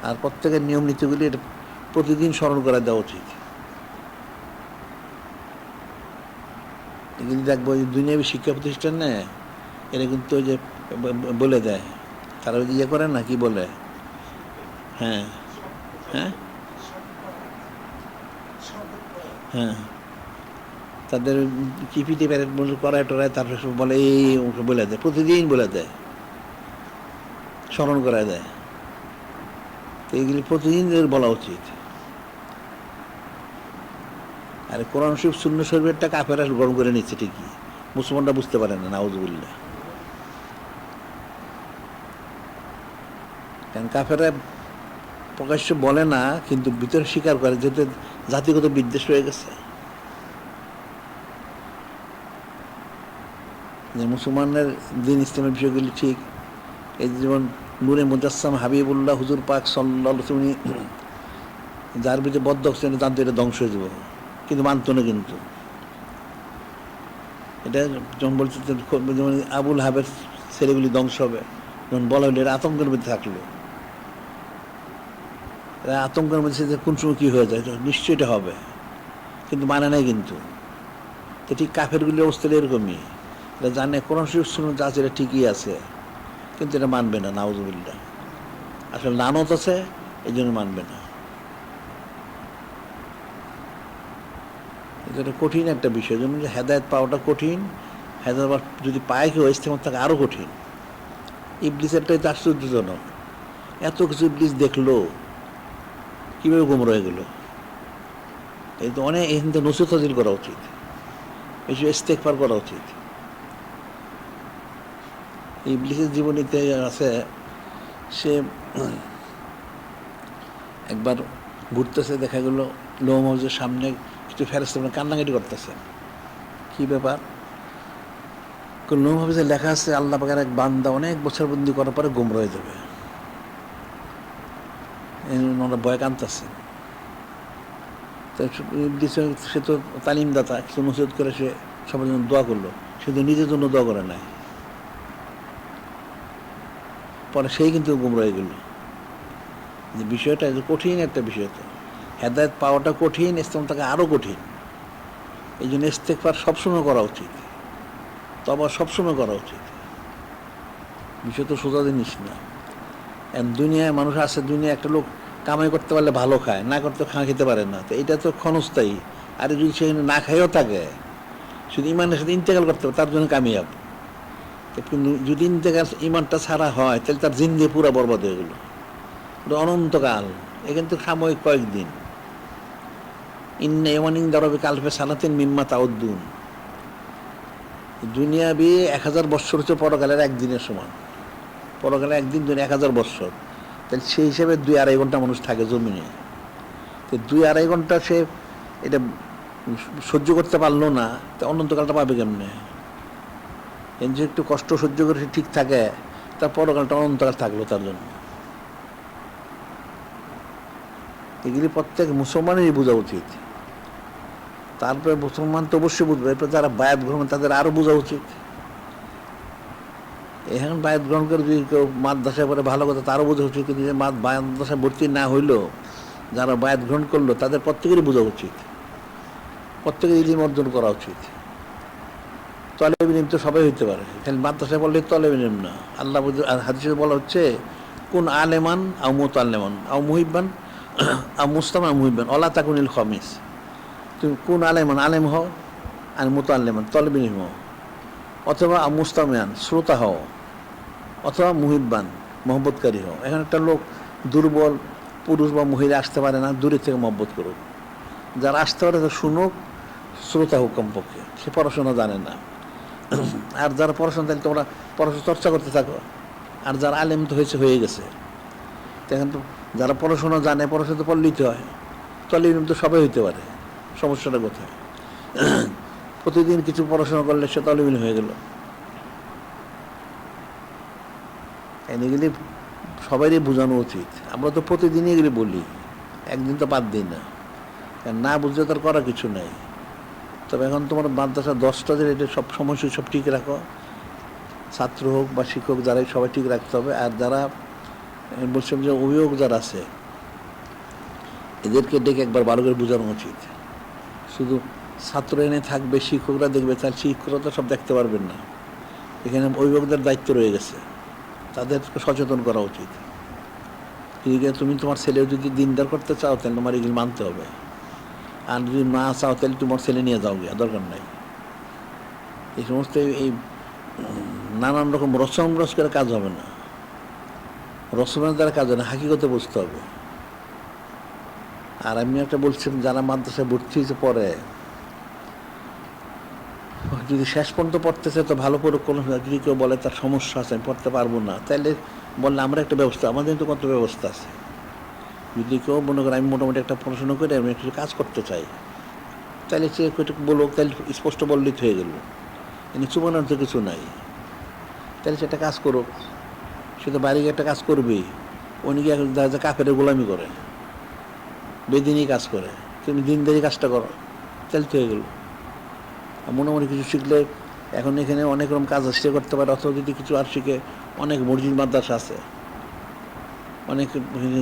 [SPEAKER 1] আর প্রত্যেকের নিয়ম নীতিগুলি এটা প্রতিদিন স্মরণ করে দেওয়া উচিত। কিন্তু দেখবো দুনিয়াবী শিক্ষা প্রতিষ্ঠান নেয়, এরা কিন্তু ওই যে বলে দেয়, তারা ওই ইয়ে করে না, কি বলে, হ্যাঁ হ্যাঁ হ্যাঁ, তাদের কিপিটি প্যারেড করায় টরায়, তারপরে বলে এই বলে দেয়, প্রতিদিন বলে দেয়, স্মরণ করায় দেয়। তো এইগুলি প্রতিদিন বলা উচিত। আর কোরআন শরীফ সুন্নাহ শরীফেরটা কাফেররা গ্রহণ করে নিচ্ছে ঠিকই, মুসলমানরা বুঝতে পারে না, নাউজুবিল্লাহ। কারণ কাফেররা প্রকাশ্য বলে না, কিন্তু ভিতরে স্বীকার করে, যেহেতু জাতিগত বিদ্বেষ হয়ে গেছে। যে মুসলমানের দিন ইসলামের বিষয়গুলি ঠিক, এই যেমন নূরে মুজাসসাম হাবিবুল্লাহ হুজুর পাক সাল্লাল্লাহু আলাইহি ওয়াসাল্লাম, যার ভিতরে বদ্ধ হচ্ছে জানতে এটা ধ্বংস হয়ে যাব, কিন্তু মানত না। কিন্তু এটা যখন বলছে যেমন আবুল হাবের ছেলেগুলি ধ্বংস হবে, যখন বলা হলো এরা আতঙ্কের মধ্যে থাকলো, এরা আতঙ্কের মধ্যে যে কোন সময় কী হয়ে যায় নিশ্চয়ই এটা হবে, কিন্তু মানে নাই। কিন্তু তো ঠিক কাফেরগুলির অবস্থা এরকমই, এটা জানে কোরআন শরীফ শুনে যা আছে এটা ঠিকই আছে, কিন্তু এটা মানবে না। নাউজুবিল্লাহ, আসলে লানত আছে এই জন্য মানবে না। এটা কঠিন একটা বিষয়, যেমন যে হেদায়েত পাওয়াটা কঠিন, হেদায়েত যদি পায় কেউ ইস্তেমাল থাকে আরও কঠিন। ইবলিসেরটাই তো আশ্চর্যজনক, এত কিছু ইবলিস দেখলো, কীভাবে গুমরা হয়ে গেল। এই তো অনেক এখান থেকে নসিহত হাজির করা উচিত, বেশি ইস্তেগফার করা উচিত। ইবলিসের জীবনীতে আছে, সে একবার ঘুরতেছে, দেখা গেল লৌহ মাহফুজের সামনে কিছু ফেরেশতা কান্নাকাটি করতেছে। কি ব্যাপার? লৌহ মাহফুজে লেখা আছে আল্লাহ পাকের এক বান্দা অনেক বছর বন্দি করার পরে গুমরা হয়ে যাবে। ওনারা ভয় কাঁদতেছে। সে তো তালিমদাতা, কিছু নসিহত করে সে সবার জন্য দোয়া করলো, সে তো নিজের জন্য দোয়া করে নাই। পরে সেই কিন্তু গুমরা হয়ে গেল। যে বিষয়টা কঠিন একটা বিষয়, তো হেদায়েত পাওয়াটা কঠিন, ইসলাম তাকে আরও কঠিন। এই জন্য ইস্তেগফার সবসময় করা উচিত, তওবা সবসময় করা উচিত। বিষয় তো সোজা জিনিস না। দুনিয়ায় মানুষ আছে, দুনিয়া একটা লোক কামাই করতে পারলে ভালো খায়, না করতে খেতে পারে না, তো এটা তো ক্ষণস্থায়ী। আর যদি সেখানে না খাইও থাকে, শুধু ইমানের সাথে ইন্তেকাল করতে পারে, তার জন্য কামিয়াব। কিন্তু যদি ইন্তেকাল ইমানটা ছাড়া হয়, তাহলে তার জিন্দেগি পুরা বরবাদ হয়ে গেল, ওটা অনন্তকাল। এখানে তো সাময়িক কয়েকদিন। ইন্না ইয়াওমান ইনদা রাব্বিকা আলফা সানাতিন মিম্মা তাউদ্দুন। দুনিয়াবি 1000 বৎসর হচ্ছে পরকালের একদিনের সমান। পরকালে একদিন 1000 বৎসর, তাহলে সেই হিসেবে 2-2.5 ঘন্টা মানুষ থাকে জমিনে। তো 2-2.5 ঘন্টা সে এটা সহ্য করতে পারলো না, তো অনন্তকালটা পাবে কেমনে? এর যে একটু কষ্ট সহ্য করে সে ঠিক থাকে, তার পরকালটা অনন্তকাল থাকলো তার জন্য। এগুলি প্রত্যেক মুসলমানেরই বোঝা উচিত। তারপরে মুসলমান তো অবশ্যই বুঝবে, এরপর যারা বায়াত গ্রহণ তাদের আরও বোঝা উচিত। এখন বায়াত গ্রহণ করে যদি কেউ মাদ্রাসায় পড়ে ভালো কথা, তারও বোঝা উচিত। কিন্তু যে মাদ্রাসায় ভর্তি না হইলেও যারা বায়াত গ্রহণ করলো তাদের প্রত্যেকেরই বোঝা উচিত, প্রত্যেকের ইলম অর্জন করা উচিত। তলেব ইলম তো সবাই হইতে পারে, খালি মাদ্রাসায় পড়লে তলেব ইলম না। আল্লাহ হাদিসে বলা হচ্ছে কোন আলেমান আও মুতাল্লিমান আও মুহিব্বান আও মুস্তামা মুহিব্বান ওয়ালা তাকুনিল খামিস। তুমি কোন আলেমান, আলেম হও, আর মুতাল্লিমান তলেব ইলম হও, অথবা মুস্তামিয়ান শ্রোতা হও, অথবা মুহিব্বান মহব্বতকারী হও। এখন একটা লোক দুর্বল পুরুষ বা মহিলা আসতে পারে না, দূরে থেকে মহব্বত করুক। যারা আসতে পারে তারা শুনুক, শ্রোতা হোক কমপক্ষে, সে পড়াশোনা জানে না। আর যারা পড়াশোনা জানে তোমরা পড়াশোনা চর্চা করতে থাকো। আর যারা আলেম তো হয়ে গেছে, এখন তো যারা পড়াশোনা জানে, পড়াশোনা তো পড়লেই হয়, তলে তো সবাই হইতে পারে। সমস্যাটা কোথায়? প্রতিদিন কিছু পড়াশোনা করলে সে তলেবিল হয়ে গেল। এগুলি সবারই বোঝানো উচিত। আমরা তো প্রতিদিনই এগুলি বলি, একদিন তো বাদ দিই না, না বুঝলে তার করা কিছু নাই। তবে এখন তোমার মাদ্রাসা 10টা দিন, এটা সব সময়সূচি সব ঠিক রাখো, ছাত্র হোক বা শিক্ষক যারাই, সবাই ঠিক রাখতে হবে। আর যারা বলছিলাম যে অভিভাবক যারা আছে, এদেরকে ডেকে একবার ভালো করে বোঝানো উচিত। শুধু ছাত্র এনে থাকবে, শিক্ষকরা দেখবে, তাহলে শিক্ষকরা তো সব দেখতে পারবেন না। এখানে অভিভাবকদের দায়িত্ব রয়ে গেছে, তাদেরকে সচেতন করা উচিত। তুমি তোমার ছেলে যদি দিনদার করতে চাও, তাহলে তোমার এগুলি মানতে হবে। আর যদি না চাও, তাহলে তোমার ছেলে নিয়ে যাও গিয়া, দরকার নাই। এই সমস্ত এই নানান রকম রস করে কাজ হবে না, রসমের দ্বারা কাজ হবে না, হাকিকতে বুঝতে হবে। আর আমি একটা বলছিলাম, যারা মাদ্রাসায় ভর্তি হয়েছে পরে, যদি শেষ পর্যন্ত পড়তেছে তো ভালো করে, কোনো যদি কেউ বলে তার সমস্যা আছে, আমি পড়তে পারবো না, তাহলে বললে আমরা একটা ব্যবস্থা, আমাদের তো কত ব্যবস্থা আছে। যদি কেউ মনে করে আমি মোটামুটি একটা পড়াশোনা করে আমি একটু কাজ করতে চাই, তাহলে সে বলুক, তাহলে স্পষ্ট বললেই হয়ে গেল, কিন্তু চুমানোর তো কিছু নাই। তাহলে সে একটা কাজ করুক, সে তো বাড়ি গিয়ে একটা কাজ করবেই। উনি গিয়ে দেখা যায় কাফের গোলামি করে, বেদিনই কাজ করে, তুমি দিনদারি কাজটা করো। চালিত হয়ে গেল। মোটামুটি কিছু শিখলে এখন এখানে অনেক রকম কাজ সে করতে পারে, অথবা যদি কিছু আর শিখে অনেক মসজিদ মাদ্রাসা আছে, অনেক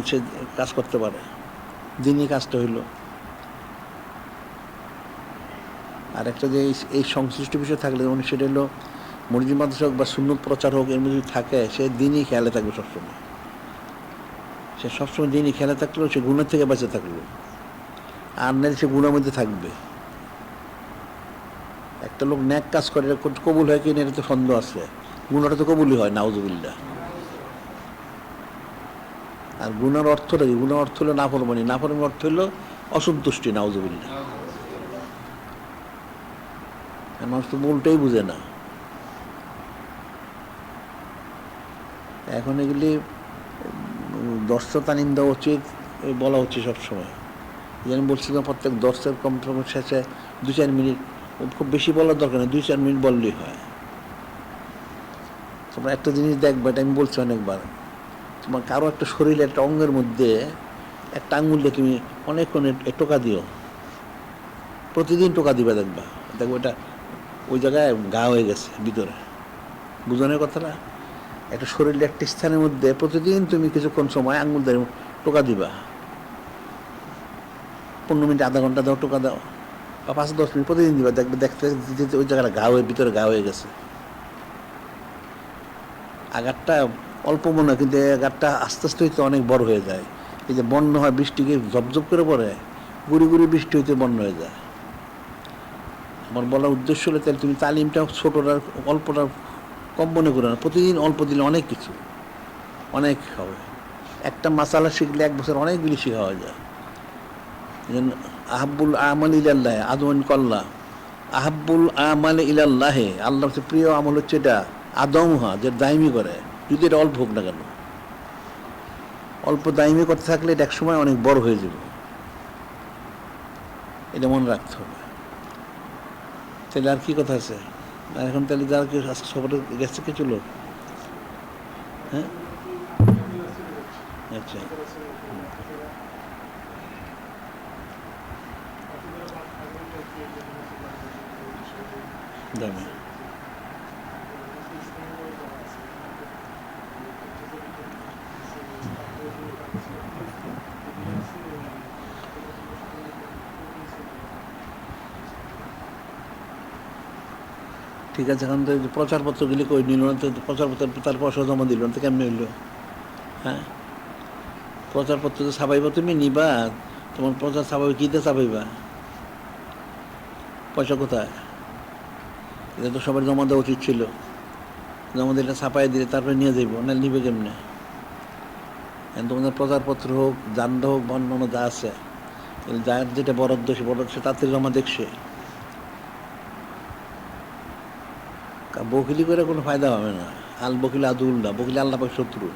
[SPEAKER 1] সে কাজ করতে পারে। দিনই কাজটা হইল। আর একটা যে এই সংশ্লিষ্ট বিষয় থাকলে যেমন সেটা হলো মসজিদ মাদ্রাসা হোক বা সুন্নত প্রচার হোক, এর মধ্যে থাকে সে দিনই খেয়ালে থাকবে সবসময়। সে সবসময় দিনই খেয়ালে থাকলেও সে গুণের থেকে বেঁচে থাকলো, আর নাহলে সে গুণের মধ্যে থাকবে। একটা লোক ন্যাক কাজ করে কবুল হয় কি না এটা তো সন্দেহ আছে, গুণাটা তো কবুলই হয় নাউজুবিল্লাহ। আর গুনার অর্থটা কি? গুনার অর্থ হলো নাফরমানি, নাফরমানির অর্থ হলো অসন্তুষ্টি, নাউজুবিল্লাহ। মানুষ তো মূলটাই বুঝে না। এখন এগুলি দর্শ তালিম দেওয়া উচিত, বলা হচ্ছে সবসময়। যেন বলছিলাম প্রত্যেক দর্শের কমপ্লিট শেষে 2-4 মিনিট, খুব বেশি বলার দরকার নেই, 2-4 মিনিট বললেই হয়। তোমরা একটা জিনিস দেখবে, এটা আমি বলছি অনেকবার, তোমার কারো একটা শরীরে একটা অঙ্গের মধ্যে একটা আঙুল দিয়ে তুমি অনেকক্ষণ টোকা দিও, প্রতিদিন টোকা দিবে, দেখবা দেখবো এটা ওই জায়গায় ঘা হয়ে গেছে ভিতরে। বুঝনের কথাটা? একটা শরীরের একটা স্থানের মধ্যে প্রতিদিন তুমি কিছুক্ষণ সময় আঙুল দিয়ে টোকা দিবা, 15 মিনিট, আধা ঘন্টা দাও, টোকা দাও, বা 5-10 মিনিট প্রতিদিন দিবা, দেখবে দেখতে দেখতে ওই জায়গাটা ঘা হয়ে ভিতরে ঘা হয়ে গেছে। আঘাতটা অল্প মনে হয়, কিন্তু আঘাতটা আস্তে আস্তে হইতে অনেক বড় হয়ে যায়। এই যে বন্যা হয়, বৃষ্টিকে ঝপঝপ করে পড়ে, গুড়ি গুড়ি বৃষ্টি হইতে বন্যা হয়ে যায়। আমার বলার উদ্দেশ্য হলে তাহলে তুমি তালিমটা ছোটোটা অল্পটা কম মনে করো না, প্রতিদিন অল্প দিলে অনেক কিছু অনেক হবে। একটা মাসালা শিখলে 1 বছর অনেকগুলি শেখা হয়ে যায়। আহাব্বুল আমাল ইলাল্লাহ আদওয়ান কল্লা, আহাব্বুল আমাল ইলাল্লাহে, আল্লাহর হচ্ছে প্রিয় আমল হচ্ছে এটা আদমহা, যে দায়মি করে, যদি এটা অল্প হোক না কেন। অল্প দায়মি করতে থাকলে এটা একসময় অনেক বড় হয়ে যাবে, এটা মনে রাখতে হবে। তাহলে আর কি কথা আছে? আর এখন তাহলে যারা কেউ আজকে সফরে গেছে কিছু লোক? হ্যাঁ, আচ্ছা, দামি। ঠিক আছে, এখন তো প্রচারপত্রগুলি কই নিল না, তো প্রচারপত্র তার পয়সা জমা দিল না, তো কেমনি হইল? হ্যাঁ, প্রচারপত্র তো ছাপাইবা, তুমি নিবা, তোমার প্রচার ছাপাবে, কীতে ছাপাইবা? পয়সা কোথায়? এটা তো সবার জমা দেওয়া উচিত ছিল, জমা দিলে ছাপাই দিলে তারপরে নিয়ে যাইব, না নিবে কেমনে? এখন তোমাদের প্রচারপত্র হোক, জানডা হোক, অন্যান্য যা আছে, যার যেটা বরাদ্দ সে বরাদ্দ সে তাড়াতাড়ি জমা দেখছে। বকিলি করে কোনো ফায়দা হবে না। আল বকিল আদুল্লাহ, বকিল আল্লাহ পাক শত্রু।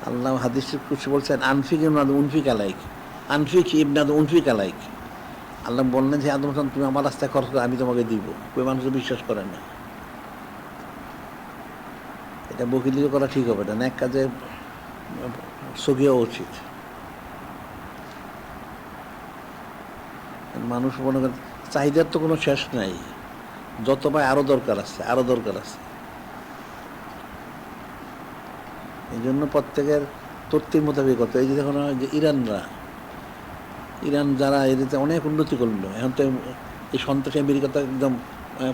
[SPEAKER 1] আল্লাহ হাদিস কুদসি বলছেন আনফিক ইবনাদ উনফিক আলাইক, আনফিক ইবনাদ উনফিক আলাইক। আল্লাহ বললেন যে আদম হাসান তুমি আমার রাস্তায় খরচ করে আমি তোমাকে দিব। কেউ মানুষ বিশ্বাস করে না। এটা বকিলি করা ঠিক হবে না, এক কাজে সগিয়া উচিত। মানুষ মনে করেন চাহিদার তো কোনো শেষ নাই, যত পায় আরও দরকার আছে, আরও দরকার আছে। এই জন্য প্রত্যেকের তথ্যের মোতাবেক করতে। এই যে দেখুন যে ইরান যারা এদিকে অনেক উন্নতি করলো, এখন তো এই সন্ত্রাসী আমেরিকা তো একদম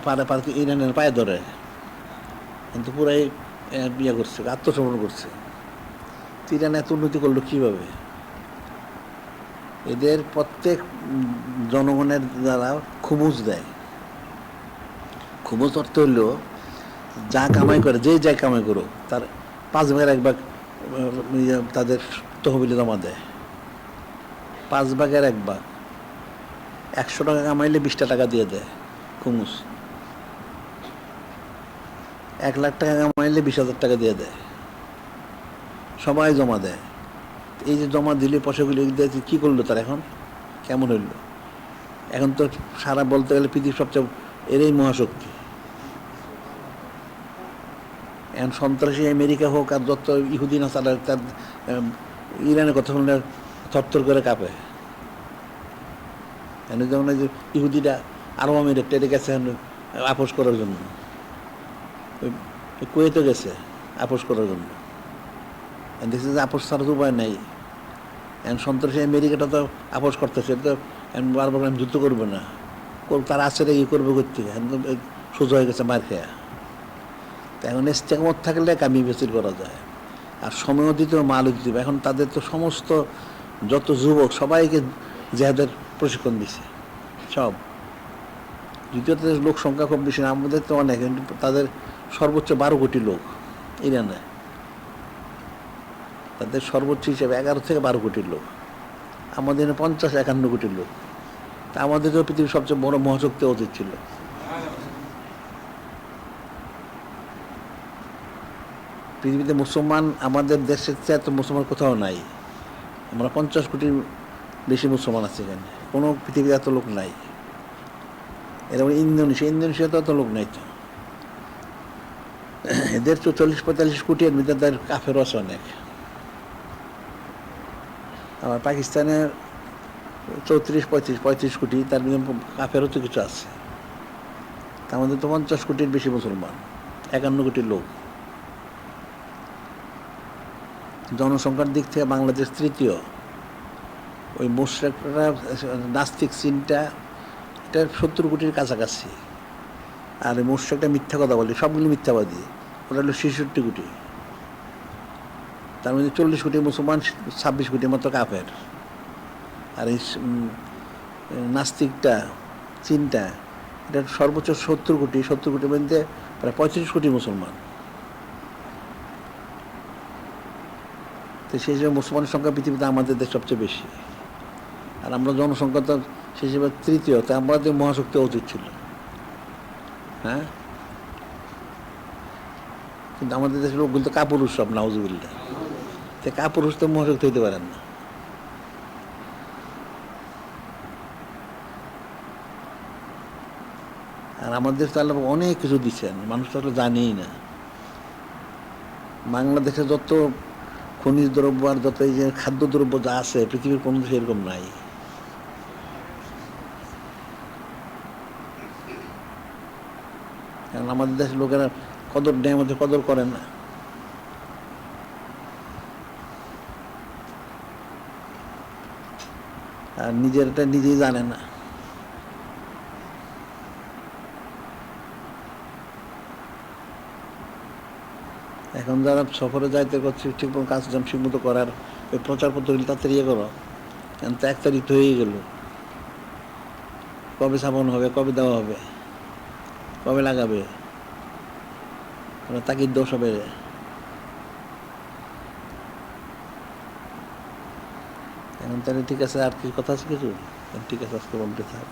[SPEAKER 1] পারে ইরানের পায়ে ধরে, কিন্তু পুরাই বিয়ে করছে, আত্মসমর্পণ করছে। ইরান এত উন্নতি করলো কীভাবে? এদের প্রত্যেক জনগণের দ্বারা খুমুজ দেয়। খুমুজ অর্থ হইল যা কামাই করে, যে যাই কামাই করো তার 5 ভাগের 1 ভাগ তাদের তহবিলে জমা দেয়। 5 ভাগের 1 ভাগ, 100 টাকা কামাইলে 20টা টাকা দিয়ে দেয় খুমুজ। 1 লাখ টাকা কামাইলে 20,000 টাকা দিয়ে দেয়, সবাই জমা দেয়। এই যে জমা দিলে পয়সাগুলি কী করলো তার, এখন কেমন হইল? এখন তো সারা বলতে গেলে পৃথিবীর সবচেয়ে এরই মহাশক্তি। এখন সন্ত্রাসী আমেরিকা হোক আর যত ইহুদিন আছে, তার ইরানের কথা শুনলে থরথর করে কাঁপে। এনে যেমন এই যে ইহুদিরা আরব আমিরাত টেরে গেছে আপোষ করার জন্য, ওই কুয়েতে গেছে আপোষ করার জন্য। দেখছে যে আপোষ ছাড়া তো উপায় নাই। এখন সন্ত্রাসী আমেরিকাটা তো আপোষ করতেছে, তো বারবার আমি যুদ্ধ করবে না, তার আছে রে ই করবে করতে, সোজা হয়ে গেছে মার খেয়া। এখন ইস্তেকামত থাকলে কামি বেচির করা যায়, আর সময়ও দিতে হবে, মালও দিতে হবে। এখন তাদের তো সমস্ত যত যুবক সবাইকে জেহাদের প্রশিক্ষণ দিছে সব। দ্বিতীয়ত লোক সংখ্যা খুব বেশি না, আমাদের তো অনেক, কিন্তু তাদের সর্বোচ্চ 12 কোটি লোক ইরানে, তাদের সর্বোচ্চ হিসেবে 11 থেকে 12 কোটির লোক। আমাদের 50-51 কোটির লোক। তা আমাদের তো পৃথিবীর সবচেয়ে বড় মহাশক্তি অতীত ছিল। পৃথিবীতে মুসলমান আমাদের দেশের চেয়ে এত মুসলমান কোথাও নাই। আমরা 50 কোটির বেশি মুসলমান আছে এখানে, কোনো পৃথিবীতে এত লোক নাই। এরকম ইন্দোনেশিয়াতে এত লোক নাই তো। এদের 40-45 কোটি, এর ভিতরে তাদের কাফেরও আছে অনেক। আবার পাকিস্তানের 34-35 কোটি, তার ভিতরে কাফেরও তো কিছু আছে। তার মধ্যে তো 50 কোটির বেশি মুসলমান, 51 কোটির লোক। জনসংখ্যার দিক থেকে বাংলাদেশ তৃতীয়। ওই মোশরেকরা নাস্তিক চিন্তা, এটা 70 কোটির কাছাকাছি। আর এই মোশরেকটা মিথ্যা কথা বলে, সবগুলি মিথ্যাবাদী, ওটা হলো 66 কোটি। তার মধ্যে 40 কোটি মুসলমান, 26 কোটির মতো কাফের। আর এই নাস্তিকটা চিন্তা, এটা সর্বোচ্চ 70 কোটি, 70 কোটির মধ্যে প্রায় 35 কোটি মুসলমান। তো সেই হিসেবে মুসলমানের সংখ্যা পৃথিবীতে আমাদের দেশ সবচেয়ে বেশি, আর আমরা জনসংখ্যা তো সেই হিসেবে তৃতীয়। তো আমাদের মহাশক্তি অতীত ছিল, হ্যাঁ। কিন্তু আমাদের দেশের লোকগুলো তো কাপুরুষ সব, নাউজুবিল্লাহ। তো কাপুরুষ তো মহাশক্তি হইতে পারেন না। আর আমাদের তো আল্লাহ অনেক কিছু দিচ্ছেন, মানুষ তো আসলে জানেই না। বাংলাদেশে যত খনিজ দ্রব্য আর যত এই যে খাদ্যদ্রব্য যা আছে, পৃথিবীর কোনো দেশে এরকম নাই। কারণ আমাদের দেশের লোকেরা কদর নেয়, মধ্যে কদর করে না। আর নিজেরটা নিজেই জানে না। এখন যারা সফরে যাইতে করছে, ঠিক মতো কাজ ঠিক মতো করার ওই প্রচারপত্র তাড়াতাড়ি ইয়ে করো। এখন তো 1 তারিখ তো হয়েই গেল, কবে ছাপানো হবে, কবে দেওয়া হবে, কবে লাগাবে, তাকির দোষ হবে। এখন তাহলে ঠিক আছে, আর কি কথা আছে কিছু? ঠিক আছে, আজকে বলতে থাক।